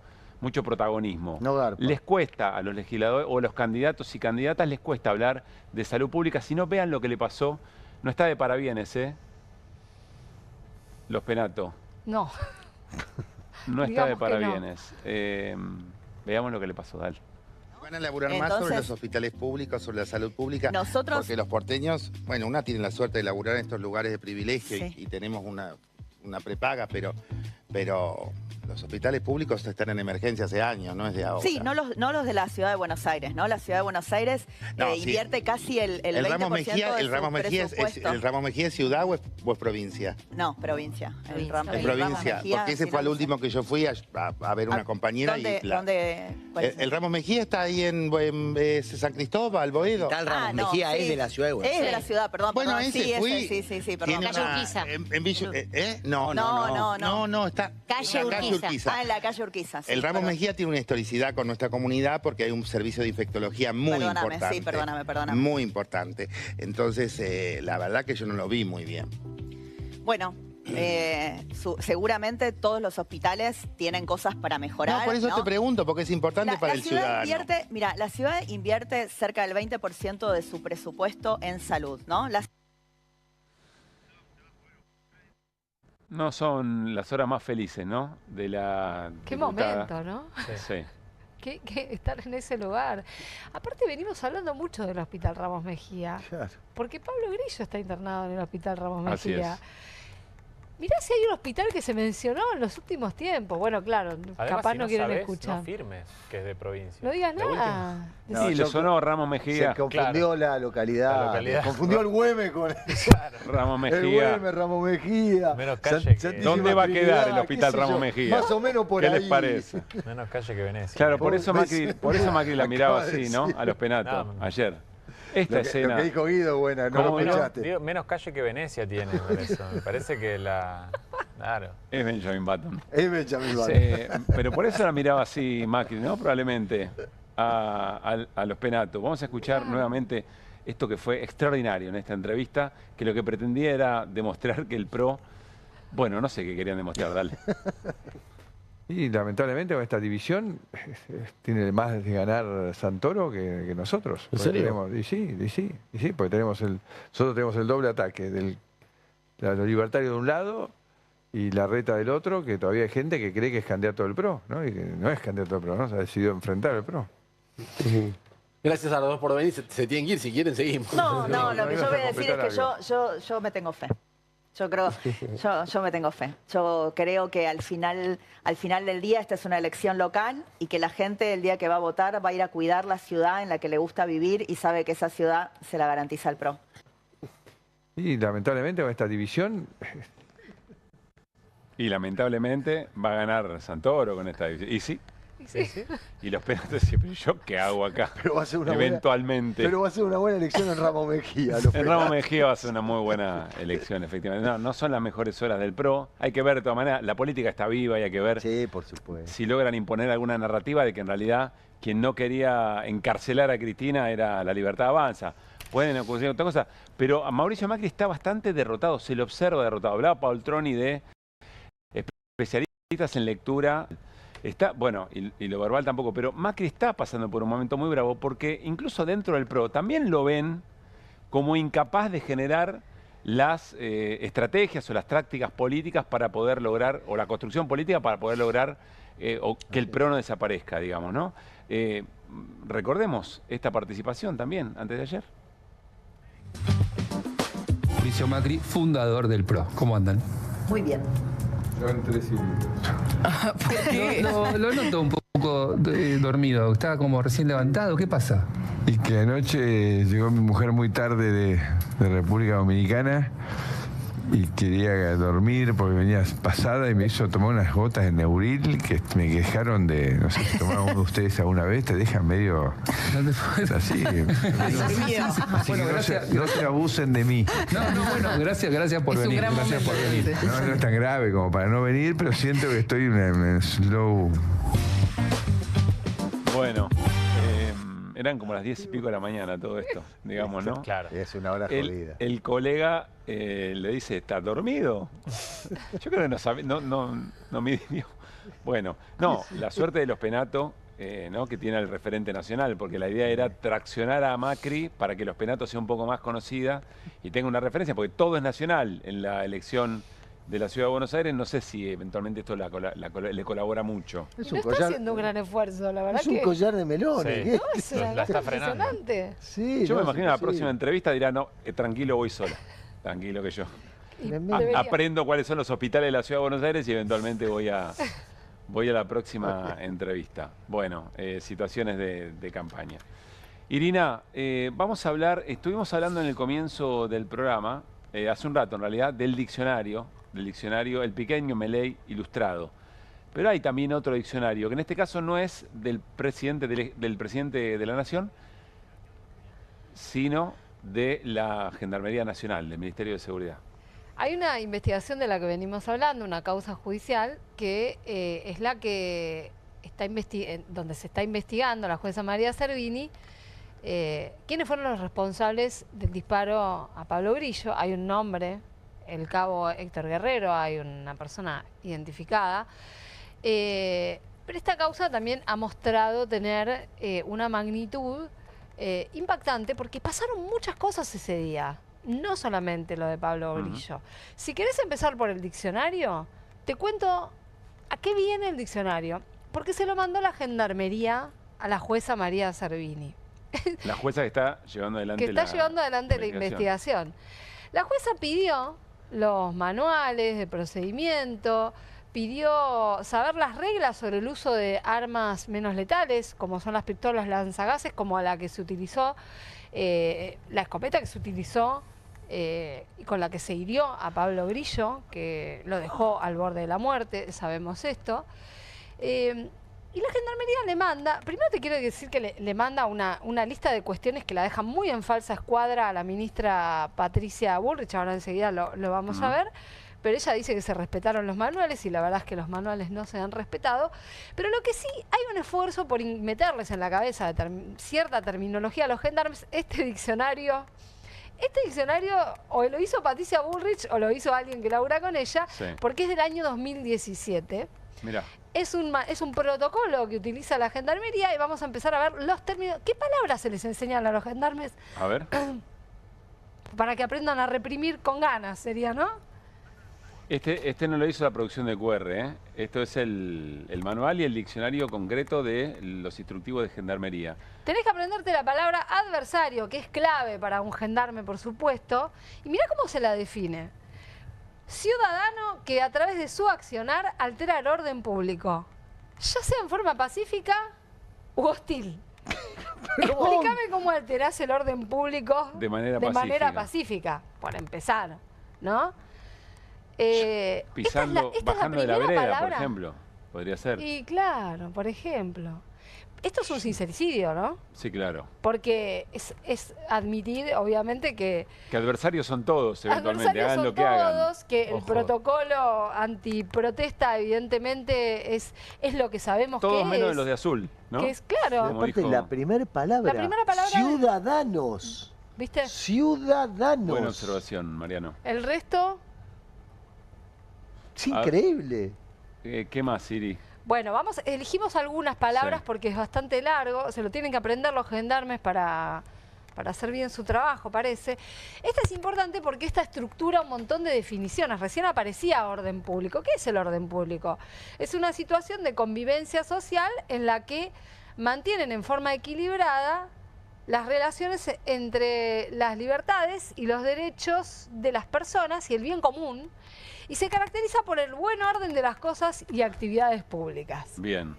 protagonismo. Les cuesta a los legisladores o a los candidatos y candidatas les cuesta hablar de salud pública. Si no, vean lo que le pasó. No está de parabienes, Los Penato. No. No está de parabienes. Veamos lo que le pasó, dale. Van a laburar más sobre los hospitales públicos, sobre la salud pública, porque los porteños, bueno, una tiene la suerte de laburar en estos lugares de privilegio y tenemos una prepaga, pero los hospitales públicos están en emergencia hace años, no es de ahora. Sí, no los de la Ciudad de Buenos Aires, ¿no? La Ciudad de Buenos Aires invierte casi el 20% El Ramos Mejía es ciudad o es provincia? No, provincia. Es provincia, porque ese fue el último que yo fui a ver una compañera. El Ramos Mejía está ahí en San Cristóbal, Boedo. El Ramos Mejía es de la Ciudad de Buenos Aires. Es de la ciudad, perdón. Bueno, ese fui. Sí, perdón. Calle Urquiza. No, está... Calle Urquiza. En la calle Urquiza. El Ramos Mejía tiene una historicidad con nuestra comunidad porque hay un servicio de infectología muy importante. Sí, perdóname. Muy importante. Entonces, la verdad que yo no lo vi muy bien. Bueno, seguramente todos los hospitales tienen cosas para mejorar. No, por eso te pregunto, porque es importante para el ciudadano. La ciudad invierte cerca del 20% de su presupuesto en salud, ¿no? No son las horas más felices, ¿no? De la Qué diputada. momento, ¿no? Sí. ¿Qué estar en ese lugar? Aparte venimos hablando mucho del Hospital Ramos Mejía. Claro. Porque Pablo Grillo está internado en el Hospital Ramos Así Mejía. es. Mirá si hay un hospital que se mencionó en los últimos tiempos. Bueno, claro, además, capaz si no quieren sabés, escuchar. No firmes que es de provincia. No digas nada. Sí, le sonó Ramos Mejía. Se confundió la localidad. Confundió el Güeme con Ramos Mejía. El Güeme, Ramos Mejía. Menos calle ¿Dónde va a quedar el Hospital Ramos Mejía? Más o menos por ahí. ¿Qué les parece? Menos calle que Venecia. Claro, por eso Macri la miraba así, ¿no? A los Penatos, ayer. Esta escena. Lo que dijo Guido, buena, no lo escuchaste. Menos calle que Venecia tiene, me parece que la... Claro. Es Benjamin Button. Es Benjamin Button. Sí, pero por eso la miraba así Macri, ¿no? Probablemente a los Penatos. Vamos a escuchar nuevamente esto que fue extraordinario en esta entrevista, que lo que pretendía era demostrar que el PRO... Bueno, no sé qué querían demostrar, dale. Y lamentablemente con esta división tiene más de ganar Santoro que nosotros. ¿En serio? Porque nosotros tenemos el doble ataque de los libertarios de un lado y la reta del otro, que todavía hay gente que cree que es candidato del PRO, ¿no? Y que no es candidato del PRO, ¿no? Se ha decidido enfrentar al PRO. Gracias a los dos por venir. Se tienen que ir, si quieren seguimos. No, lo que yo voy a decir es que yo me tengo fe. Yo creo, yo me tengo fe. Yo creo que al final del día esta es una elección local y que la gente el día que va a votar va a ir a cuidar la ciudad en la que le gusta vivir y sabe que esa ciudad se la garantiza el PRO. Y lamentablemente con esta división... Y lamentablemente va a ganar Santoro con esta división. Y sí. Sí. Y los penatos dicen, pero ¿yo qué hago acá? Pero va a ser una eventualmente. Pero va a ser una buena elección en Ramos Mejía. En Ramos Mejía va a ser una muy buena elección, efectivamente. No son las mejores horas del PRO. Hay que ver de todas maneras, la política está viva y hay que ver por supuesto. Si logran imponer alguna narrativa de que en realidad quien no quería encarcelar a Cristina era la Libertad Avanza. Pueden ocurrir otras cosas, pero a Mauricio Macri está bastante derrotado, se le observa derrotado. Hablaba Paul Troni de especialistas en lectura. Está, bueno, y lo verbal tampoco, pero Macri está pasando por un momento muy bravo porque incluso dentro del PRO también lo ven como incapaz de generar las estrategias o las tácticas políticas para poder lograr, o la construcción política para poder lograr o que el PRO no desaparezca, digamos, ¿no? Recordemos esta participación también, antes de ayer. Mauricio Macri, fundador del PRO. ¿Cómo andan? Muy bien. Yo entré sin... Lo noto un poco dormido. Estaba como recién levantado. ¿Qué pasa? Y que anoche llegó mi mujer muy tarde de República Dominicana y quería dormir porque venía pasada y me hizo tomar unas gotas de Neuril que me quejaron de, no sé si tomaron uno de ustedes alguna vez, te dejan medio así. Bueno, no se abusen de mí. Bueno, gracias por venir. Gracias por venir. No es tan grave como para no venir, pero siento que estoy en slow. Bueno. Eran como las 10 y pico de la mañana todo esto, digamos, ¿no? Claro. Es una hora jodida. El colega le dice, ¿estás dormido? Yo creo que no sabe, no midió. Bueno, no, la suerte de los Penato, ¿no? Que tiene el referente nacional, porque la idea era traccionar a Macri para que los Penato sea un poco más conocida y tenga una referencia, porque todo es nacional en la elección de la Ciudad de Buenos Aires. No sé si eventualmente esto le colabora mucho. Es un está haciendo un gran esfuerzo, la verdad. Es un collar de melones. Sí. No, la está frenando. Sí, yo me imagino en la próxima entrevista dirá, no, tranquilo, voy sola. Tranquilo que yo aprendo cuáles son los hospitales de la Ciudad de Buenos Aires y eventualmente voy a la próxima entrevista. Bueno, situaciones de campaña. Irina, vamos a hablar, estuvimos hablando en el comienzo del programa, hace un rato en realidad, del diccionario El Pequeño Milei Ilustrado. Pero hay también otro diccionario, que en este caso no es del presidente de la Nación, sino de la Gendarmería Nacional, del Ministerio de Seguridad. Hay una investigación de la que venimos hablando, una causa judicial, que es la que está donde se está investigando la jueza María Servini, quiénes fueron los responsables del disparo a Pablo Grillo. Hay un nombre, el cabo Héctor Guerrero, hay una persona identificada. Pero esta causa también ha mostrado tener una magnitud impactante porque pasaron muchas cosas ese día, no solamente lo de Pablo Grillo. Si querés empezar por el diccionario, te cuento a qué viene el diccionario, porque se lo mandó la Gendarmería a la jueza María Servini. La jueza que está llevando adelante la investigación. La jueza pidió los manuales de procedimiento, pidió saber las reglas sobre el uso de armas menos letales, como son las pistolas lanzagases, como la que se utilizó, la escopeta que se utilizó y con la que se hirió a Pablo Grillo, que lo dejó al borde de la muerte, sabemos esto. Y la Gendarmería le manda, primero te quiero decir que le manda una lista de cuestiones que la dejan muy en falsa escuadra a la ministra Patricia Bullrich, ahora enseguida lo vamos a ver, pero ella dice que se respetaron los manuales y la verdad es que los manuales no se han respetado, pero lo que sí hay un esfuerzo por meterles en la cabeza cierta terminología a los gendarmes. Este diccionario o lo hizo Patricia Bullrich o lo hizo alguien que labura con ella, porque es del año 2017. Mirá. Es un protocolo que utiliza la Gendarmería y vamos a empezar a ver los términos. ¿Qué palabras se les enseñan a los gendarmes? A ver. Para que aprendan a reprimir con ganas, sería, ¿no? Este no lo hizo la producción de QR, ¿eh? Esto es el manual y el diccionario concreto de los instructivos de Gendarmería. Tenés que aprenderte la palabra adversario, que es clave para un gendarme, por supuesto. Y mirá cómo se la define. ciudadano que a través de su accionar altera el orden público, ya sea en forma pacífica u hostil. Explícame cómo alterás el orden público de manera pacífica, por empezar, ¿no? Pisando, bajando de la vereda, por ejemplo, podría ser. Y claro, por ejemplo. Esto es un sincericidio, ¿no? Sí, claro. Porque es admitir, obviamente, que adversarios son todos, eventualmente, hagan lo que todos, hagan. Que el protocolo antiprotesta, evidentemente, es lo que sabemos que es. Todos menos de los de azul, ¿no? Que es claro. Aparte, la primera palabra, ciudadanos. ¿Viste? Ciudadanos. Buena observación, Mariano. El resto... Es increíble. ¿Qué más, Siri? Bueno, elegimos algunas palabras porque es bastante largo, se lo tienen que aprender los gendarmes para hacer bien su trabajo, parece. Esta es importante porque esta estructura un montón de definiciones. Recién aparecía orden público. ¿Qué es el orden público? Es una situación de convivencia social en la que mantienen en forma equilibrada las relaciones entre las libertades y los derechos de las personas y el bien común, y se caracteriza por el buen orden de las cosas y actividades públicas. Bien.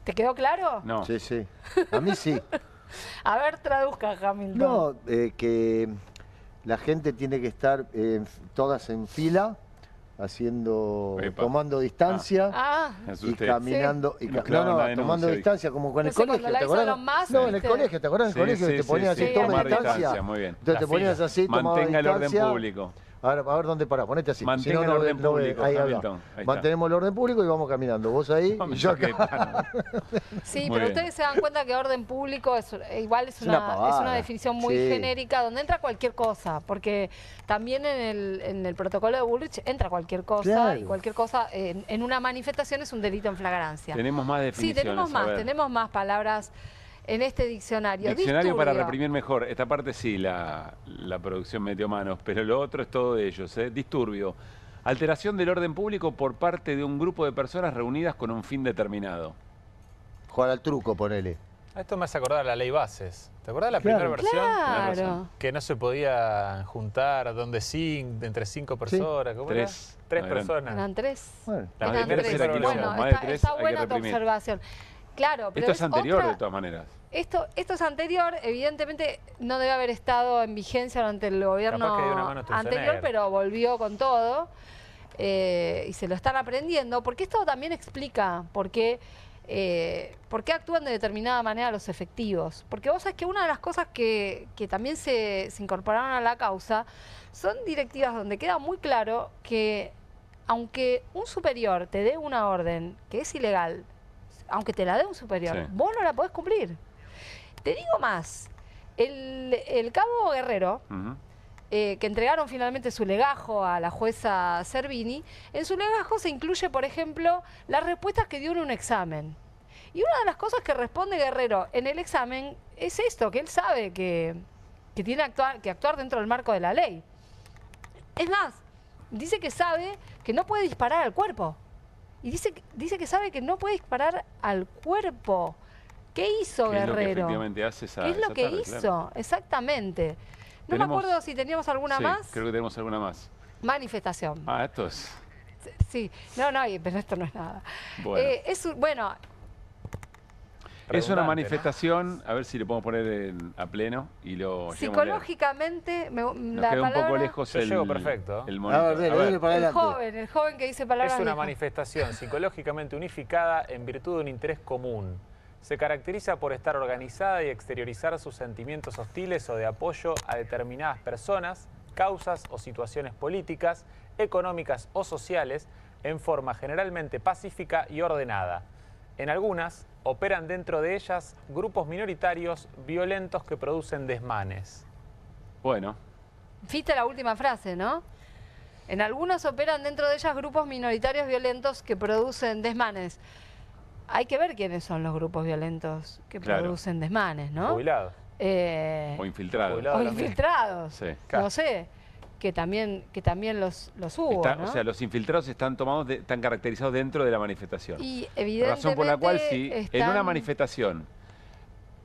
¿Te quedó claro? No. Sí, sí. A mí sí. A ver, traduzca, Hamilton. No, que la gente tiene que estar todas en fila, tomando distancia y caminando. Sí. Tomando distancia, como con el colegio. ¿Te acuerdas? No, en el colegio, ¿te acuerdas? En el colegio te ponías así, toma distancia. Muy bien. Entonces te ponías así, tomaba mantenga distancia. el orden público. A ver dónde parás, ponete así. Mantenga el orden público, ahí está. Mantenemos el orden público y vamos caminando. Vos ahí y yo acá. Sí, pero ustedes se dan cuenta que orden público es una definición muy genérica donde entra cualquier cosa, porque también en el protocolo de Bullrich entra cualquier cosa, y cualquier cosa en una manifestación es un delito en flagrancia. Tenemos más definiciones. Sí, tenemos más palabras en este diccionario. Diccionario para reprimir mejor. Esta parte sí, la producción metió manos, pero lo otro es todo de ellos. Disturbio. Alteración del orden público por parte de un grupo de personas reunidas con un fin determinado. Jugar al truco, ponele. Esto me hace acordar la ley Bases. ¿Te acordás de la primera versión? Claro. Que no se podía juntar entre 5 personas. ¿Cómo era? Tres personas. Eran 3. Bueno, eran 3. Bueno, está buena tu observación. Claro, pero esto es anterior de todas maneras. Esto es anterior, evidentemente no debe haber estado en vigencia durante el gobierno anterior, pero volvió con todo y se lo están aprendiendo, porque esto también explica por qué actúan de determinada manera los efectivos. Porque vos sabés que una de las cosas que también se incorporaron a la causa son directivas donde queda muy claro que aunque un superior te dé una orden que es ilegal, aunque te la dé un superior, vos no la podés cumplir. Te digo más, el cabo Guerrero, que entregaron finalmente su legajo a la jueza Cervini, en su legajo se incluye, por ejemplo, las respuestas que dio en un examen. Y una de las cosas que responde Guerrero en el examen es esto, que él sabe que tiene que actuar dentro del marco de la ley. Es más, dice que sabe que no puede disparar al cuerpo. Y dice que sabe que no puede disparar al cuerpo. ¿Qué hizo Guerrero? ¿Qué es lo que efectivamente hace esa ¿Qué es lo que hizo? Claro. Exactamente. No me acuerdo si teníamos alguna más. Creo que tenemos alguna más. Manifestación. Esto es... Sí. No, pero esto no es nada. Bueno. Es una manifestación, ¿no? A ver si le podemos poner a pleno y lo psicológicamente nos queda un poco lejos el perfecto. El monitor. El joven que dice palabras. Es una manifestación psicológicamente unificada en virtud de un interés común. Se caracteriza por estar organizada y exteriorizar sus sentimientos hostiles o de apoyo a determinadas personas, causas o situaciones políticas, económicas o sociales en forma generalmente pacífica y ordenada. En algunas, operan dentro de ellas grupos minoritarios violentos que producen desmanes. Bueno. Viste la última frase, ¿no? En algunas operan dentro de ellas grupos minoritarios violentos que producen desmanes. Hay que ver quiénes son los grupos violentos que producen desmanes, ¿no? Jubilados. O infiltrados. O infiltrados. Sí. No sé. Que también los hubo, ¿no? O sea, los infiltrados están caracterizados dentro de la manifestación. Y evidentemente razón por la cual en una manifestación,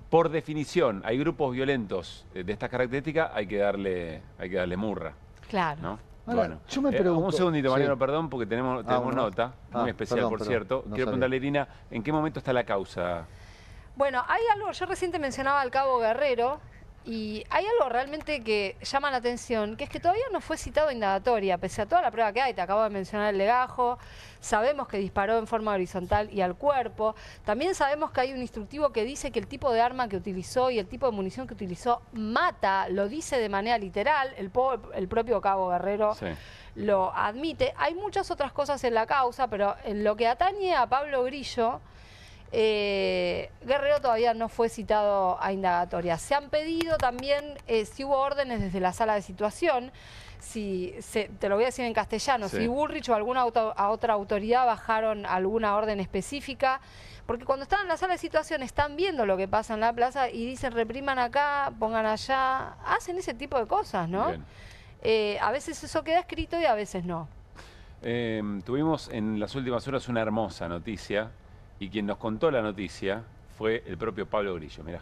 por definición, hay grupos violentos de estas características, hay que darle murra. Claro. ¿No? Ahora, Bueno, yo me pregunto... un segundito, Mariano, Sí. perdón, porque tenemos nota, muy especial, perdón, por perdón, cierto. no Quiero sabía. preguntarle, Irina, ¿en qué momento está la causa? Bueno, hay algo, yo recién te mencionaba al Cabo Guerrero, y hay algo realmente que llama la atención, que es que todavía no fue citado a indagatoria, pese a toda la prueba que hay. Te acabo de mencionar el legajo, sabemos que disparó en forma horizontal y al cuerpo. También sabemos que hay un instructivo que dice que el tipo de arma que utilizó y el tipo de munición que utilizó mata, lo dice de manera literal, el propio Cabo Guerrero lo admite. Hay muchas otras cosas en la causa, pero en lo que atañe a Pablo Grillo, Guerrero todavía no fue citado a indagatoria. Se han pedido también si hubo órdenes desde la sala de situación, te lo voy a decir en castellano, si Bullrich o alguna otra autoridad bajaron alguna orden específica, porque cuando están en la sala de situación están viendo lo que pasa en la plaza y dicen repriman acá, pongan allá, hacen ese tipo de cosas, ¿no? A veces eso queda escrito y a veces no. Tuvimos en las últimas horas una hermosa noticia. Y quien nos contó la noticia fue el propio Pablo Grillo, mirá.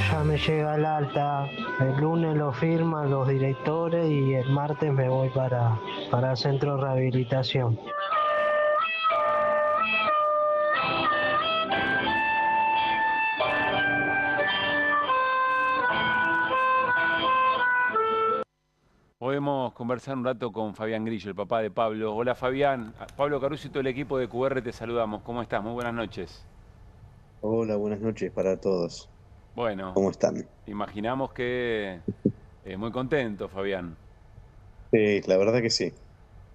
Ya me llega el alta, el lunes lo firman los directores y el martes me voy para el centro de rehabilitación. Podemos conversar un rato con Fabián Grillo, el papá de Pablo. Hola Fabián, Pablo Caruso y todo el equipo de QR te saludamos. ¿Cómo estás? Muy buenas noches. Hola, buenas noches para todos. Bueno. ¿Cómo están? Imaginamos que muy contento, Fabián. Sí, la verdad que sí.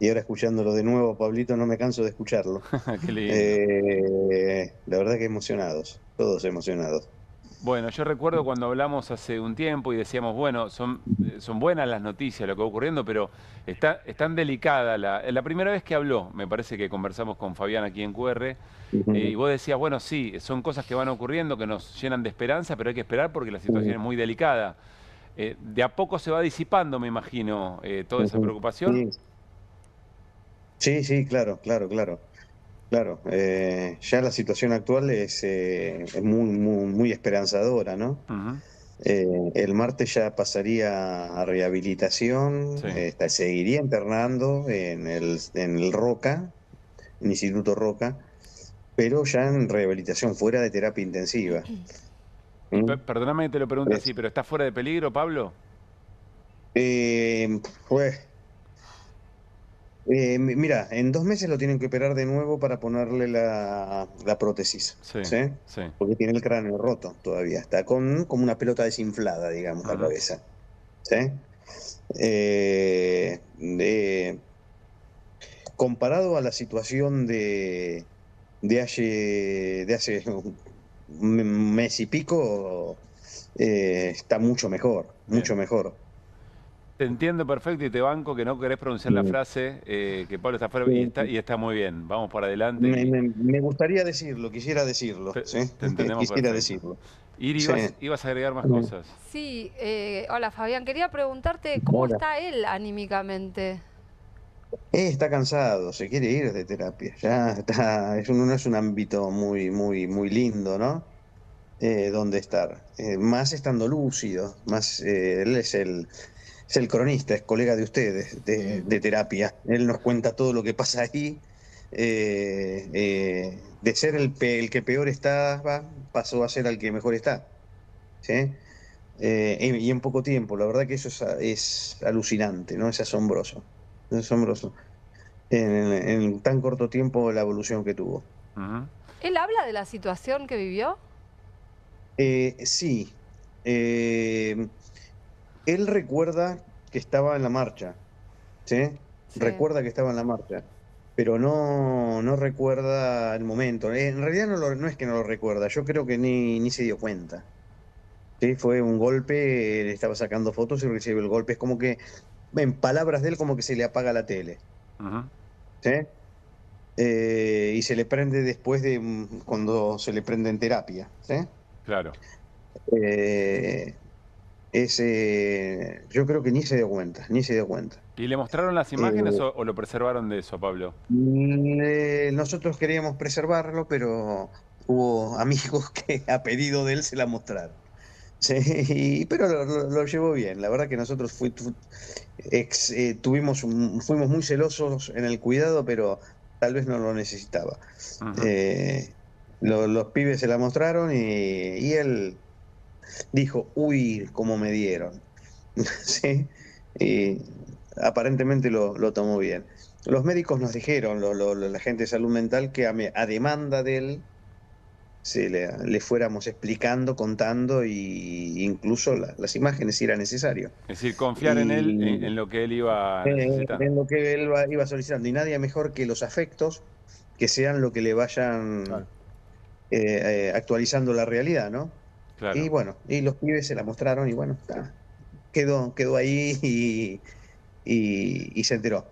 Y ahora escuchándolo de nuevo, Pablito, no me canso de escucharlo. Qué lindo. La verdad que emocionados, todos emocionados. Bueno, yo recuerdo cuando hablamos hace un tiempo y decíamos, bueno, son buenas las noticias, lo que va ocurriendo, pero es tan delicada. La primera vez que habló, me parece que conversamos con Fabián aquí en QR, y vos decías, bueno, sí, son cosas que van ocurriendo, que nos llenan de esperanza, pero hay que esperar porque la situación es muy delicada. De a poco se va disipando, me imagino, toda esa preocupación. Sí, claro. Claro, ya la situación actual es muy esperanzadora, ¿no? El martes ya pasaría a rehabilitación, seguiría internando en el Roca, en el Instituto Roca, pero ya en rehabilitación, fuera de terapia intensiva. Perdóname que te lo pregunte así, ¿pero está fuera de peligro, Pablo? Mira, en 2 meses lo tienen que operar de nuevo para ponerle la prótesis, ¿sí? Porque tiene el cráneo roto todavía, está como una pelota desinflada, digamos, la cabeza, ¿sí? Comparado a la situación de hace un mes y pico, está mucho mejor, mucho mejor. Te entiendo perfecto y te banco que no querés pronunciar la frase, que Pablo está fuera y está muy bien. Vamos para adelante. Me gustaría decirlo, quisiera decirlo. ¿Sí? Te entendemos quisiera perfecto. decirlo. Iri, ibas a agregar más cosas. Sí, hola Fabián, quería preguntarte cómo está él anímicamente. Está cansado, se quiere ir de terapia. Ya está, no es un ámbito muy lindo, ¿no? Donde estar. Más estando lúcido, más él es el cronista, es colega de ustedes, de terapia. Él nos cuenta todo lo que pasa ahí. De ser el que peor está, pasó a ser el que mejor está. ¿Sí? Y en poco tiempo, la verdad que eso es alucinante, ¿no? Es asombroso. Es asombroso. En tan corto tiempo la evolución que tuvo. ¿Él habla de la situación que vivió? Sí. Él recuerda que estaba en la marcha, ¿sí? Recuerda que estaba en la marcha, pero no recuerda el momento. En realidad no es que no lo recuerda, yo creo que ni se dio cuenta. ¿Sí? Fue un golpe, él estaba sacando fotos y recibe el golpe. Es como que, en palabras de él, como que se le apaga la tele. ¿Sí? Y se le prende después de cuando se le prende en terapia, ¿sí? Claro. Yo creo que ni se dio cuenta. ¿Y le mostraron las imágenes o lo preservaron de eso, Pablo? Nosotros queríamos preservarlo, pero hubo amigos que a pedido de él se la mostraron. Sí, pero lo llevó bien. La verdad que nosotros fuimos muy celosos en el cuidado, pero tal vez no lo necesitaba. Los pibes se la mostraron y él dijo, uy, cómo me dieron. ¿Sí? Y aparentemente lo tomó bien. Los médicos nos dijeron, la gente de salud mental, que a demanda de él le fuéramos explicando, contando, y incluso las imágenes si era necesario. Es decir, confiar en él, en lo que él iba necesitando. En lo que él iba solicitando. Y nadie mejor que los afectos, que sean lo que le vayan actualizando la realidad, ¿no? Claro. Y bueno, y los pibes se la mostraron y bueno, quedó ahí y se enteró.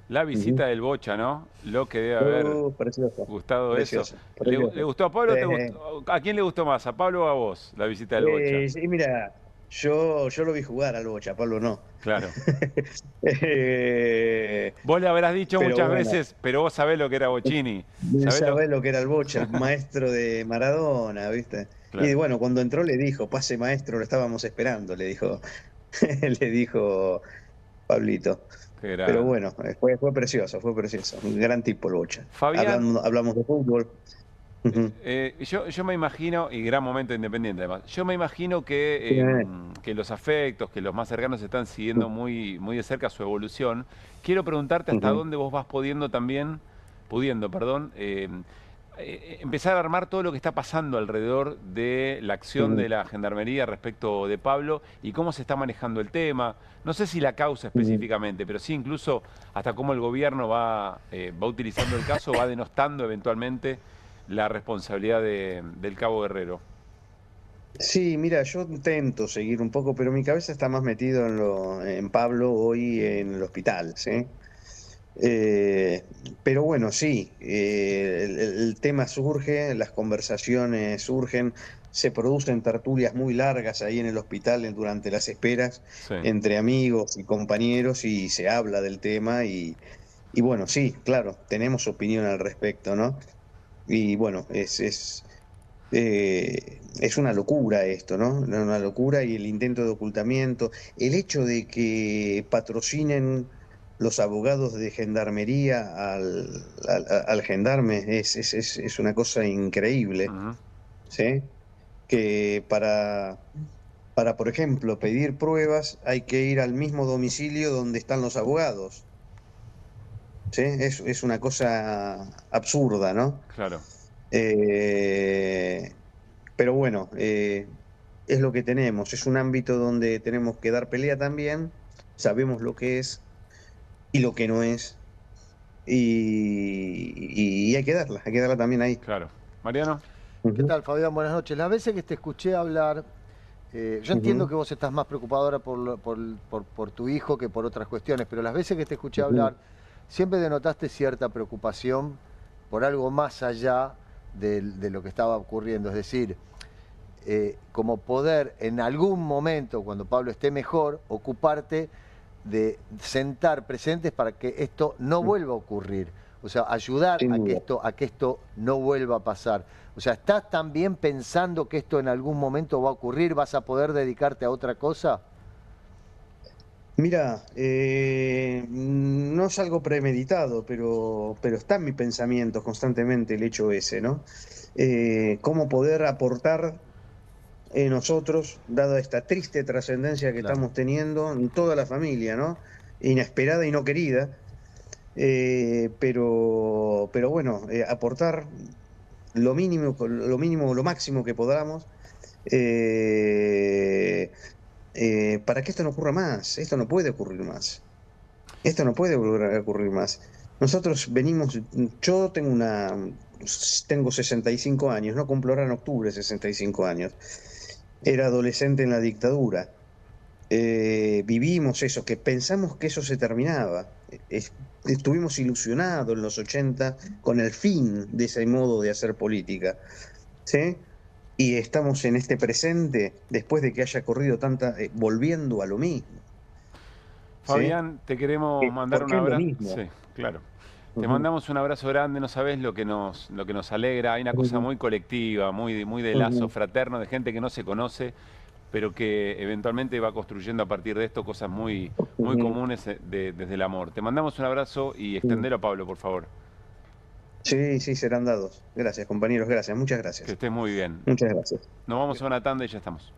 La visita del Bocha, ¿no? Lo que debe haber gustado precioso, eso. precioso. ¿Le gustó a Pablo? ¿A quién le gustó más? ¿A Pablo o a vos la visita del Bocha? Sí, mira, yo lo vi jugar al Bocha, Pablo no. Claro. Vos le habrás dicho muchas veces, pero vos sabés lo que era Bocchini. Sabés lo que era el Bocha, el maestro de Maradona, ¿viste? Claro. Y bueno, cuando entró le dijo, pase maestro, lo estábamos esperando, le dijo Pablito. Pero bueno, fue precioso, un gran tipo el Bocha. Fabián, hablamos de fútbol. Yo me imagino, y gran momento Independiente además, yo me imagino que los afectos, que los más cercanos están siguiendo muy, muy de cerca su evolución. Quiero preguntarte hasta dónde vos vas pudiendo, empezar a armar todo lo que está pasando alrededor de la acción de la Gendarmería respecto de Pablo y cómo se está manejando el tema. No sé si la causa específicamente, pero sí incluso hasta cómo el gobierno va utilizando el caso, va denostando eventualmente la responsabilidad del Cabo Guerrero. Sí, mira, yo intento seguir un poco, pero mi cabeza está más metido en Pablo hoy en el hospital, ¿sí? Pero bueno, sí, el tema surge, las conversaciones surgen, se producen tertulias muy largas ahí en el hospital durante las esperas, entre amigos y compañeros, y se habla del tema y bueno, sí, claro, tenemos opinión al respecto, ¿no? Y bueno, es una locura esto, ¿no? Una locura, y el intento de ocultamiento, el hecho de que patrocinen los abogados de Gendarmería al gendarme es una cosa increíble, ¿sí? Que para, por ejemplo, pedir pruebas hay que ir al mismo domicilio donde están los abogados, ¿sí? Es una cosa absurda, ¿no? Claro. Pero bueno, es lo que tenemos, es un ámbito donde tenemos que dar pelea también, sabemos lo que es y lo que no es, y hay que darla también ahí. Claro. Mariano. ¿Qué tal, Fabián? Buenas noches. Las veces que te escuché hablar, yo entiendo que vos estás más preocupado ahora por tu hijo que por otras cuestiones, pero las veces que te escuché hablar, siempre denotaste cierta preocupación por algo más allá de lo que estaba ocurriendo, es decir, como poder en algún momento, cuando Pablo esté mejor, ocuparte de sentar presentes para que esto no vuelva a ocurrir, o sea, ayudar a que esto no vuelva a pasar. O sea, ¿estás también pensando que esto en algún momento va a ocurrir? ¿Vas a poder dedicarte a otra cosa? Mira, no es algo premeditado, pero está en mi pensamiento constantemente el hecho ese, ¿no? Cómo poder aportar nosotros, dada esta triste trascendencia que estamos teniendo en toda la familia, ¿no? Inesperada y no querida, pero bueno, aportar lo mínimo, lo máximo que podamos, para que esto no ocurra más. Esto no puede ocurrir más. Esto no puede volver a ocurrir más. Nosotros venimos, yo tengo 65 años, no cumplo ahora en octubre 65 años. Era adolescente en la dictadura. Vivimos eso, que pensamos que eso se terminaba. Estuvimos ilusionados en los 80 con el fin de ese modo de hacer política, ¿sí? Y estamos en este presente, después de que haya corrido volviendo a lo mismo. Fabián, te queremos mandar un abrazo. Sí, claro. Te mandamos un abrazo grande, no sabés lo que nos alegra. Hay una cosa muy colectiva, muy de lazo fraterno, de gente que no se conoce, pero que eventualmente va construyendo a partir de esto cosas muy comunes desde el amor. Te mandamos un abrazo y extendelo a Pablo, por favor. Sí, serán dados. Gracias, compañeros, gracias, muchas gracias. Que estés muy bien. Muchas gracias. Nos vamos a una tanda y ya estamos.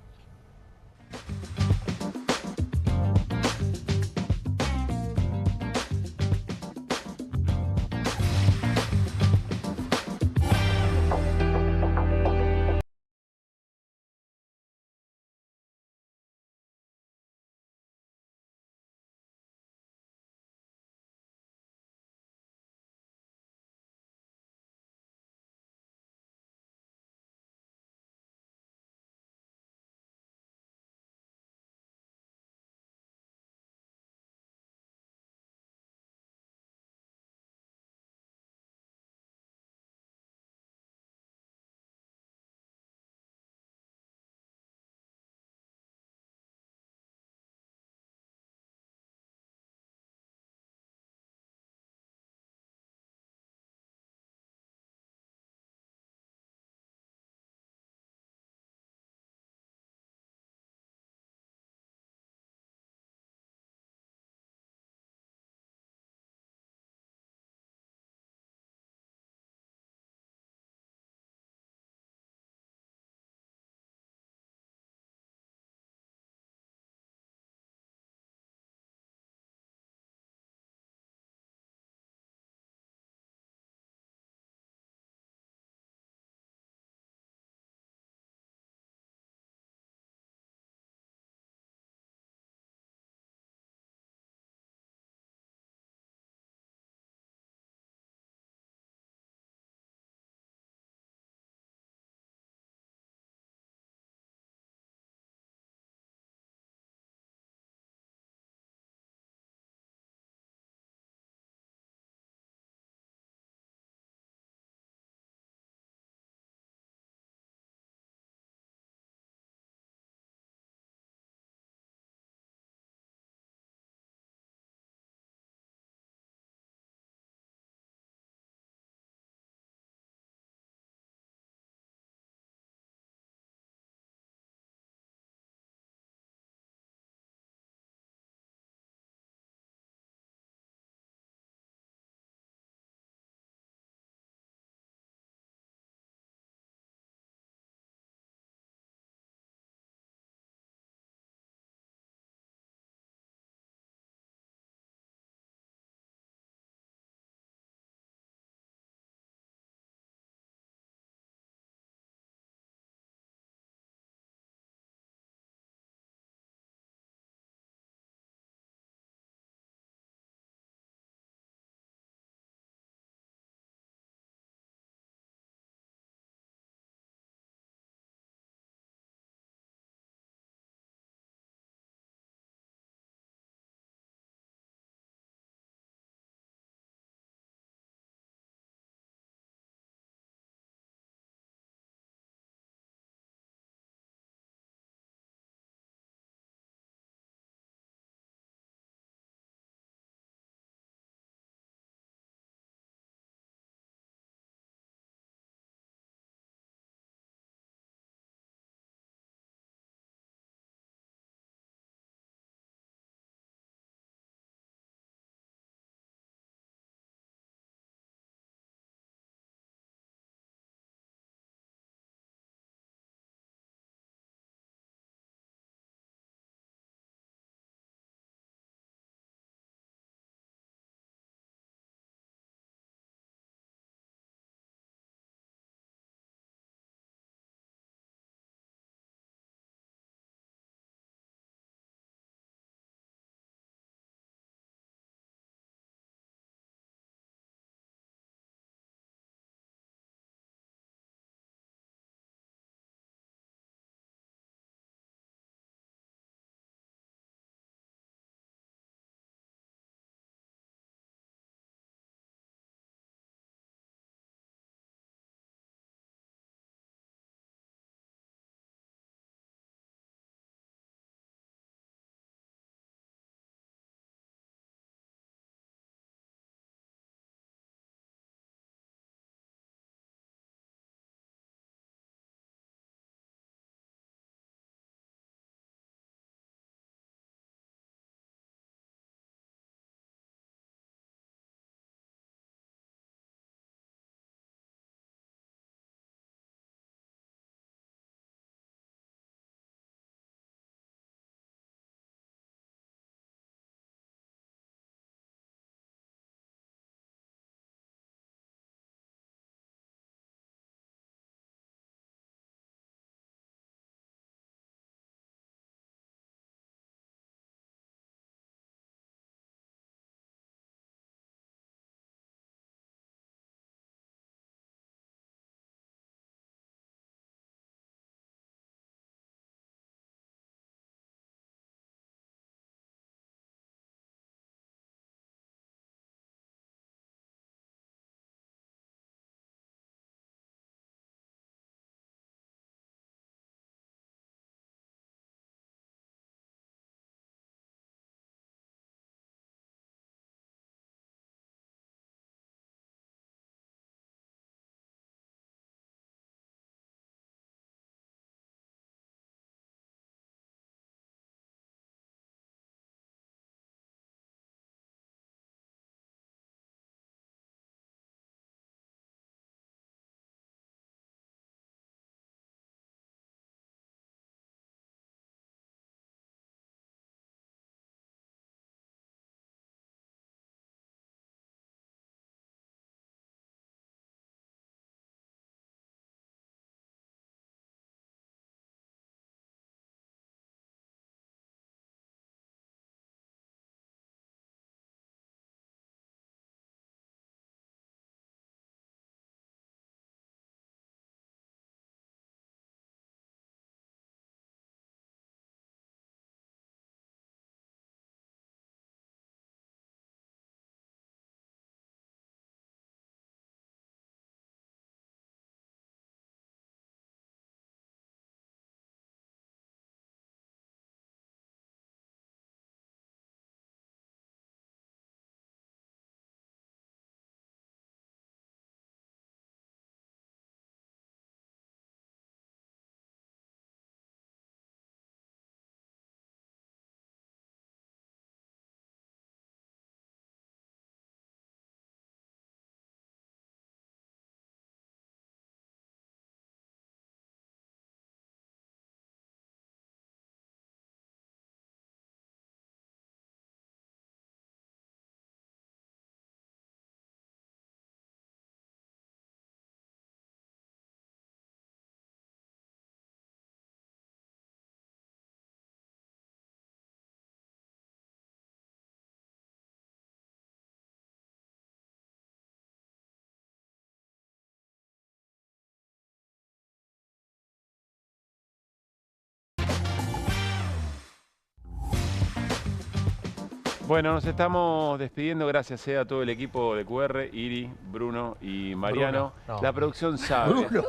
Bueno, nos estamos despidiendo. Gracias a todo el equipo de QR, Iri, Bruno y Mariano. Bruno, no. La producción sabe. Bruno.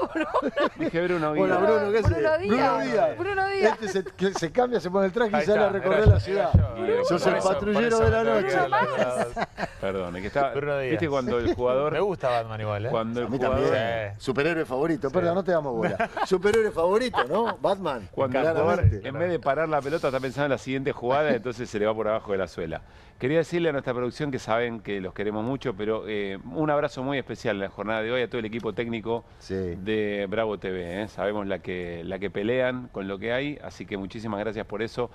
Dije Bruno. Hola, Bruno, ¿qué haces? Bruno Díaz. Bruno Díaz. Este se cambia, se pone el traje y Ahí sale a está, recorrer era la yo, ciudad. Sos el Por eso patrullero de la noche. Perdón, es que está. Bruno Díaz. ¿Viste cuando el jugador. Me gusta Batman igual, ¿eh? Cuando el A mí jugador. también. Superhéroe favorito. Perdón, no te damos bola. Superhéroe favorito, ¿no? Batman. Cuando el jugador, Claramente. en vez de parar la pelota, está pensando en la siguiente jugada, entonces se le va por abajo de la suela. Quería decirle a nuestra producción que saben que los queremos mucho, pero un abrazo muy especial en la jornada de hoy a todo el equipo técnico de Bravo TV. Sabemos la que pelean con lo que hay, así que muchísimas gracias por eso.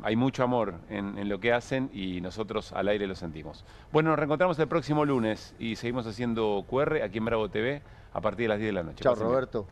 Hay mucho amor en lo que hacen y nosotros al aire lo sentimos. Bueno, nos reencontramos el próximo lunes y seguimos haciendo QR aquí en Bravo TV a partir de las 10 de la noche. Chao, Pásenme. Roberto.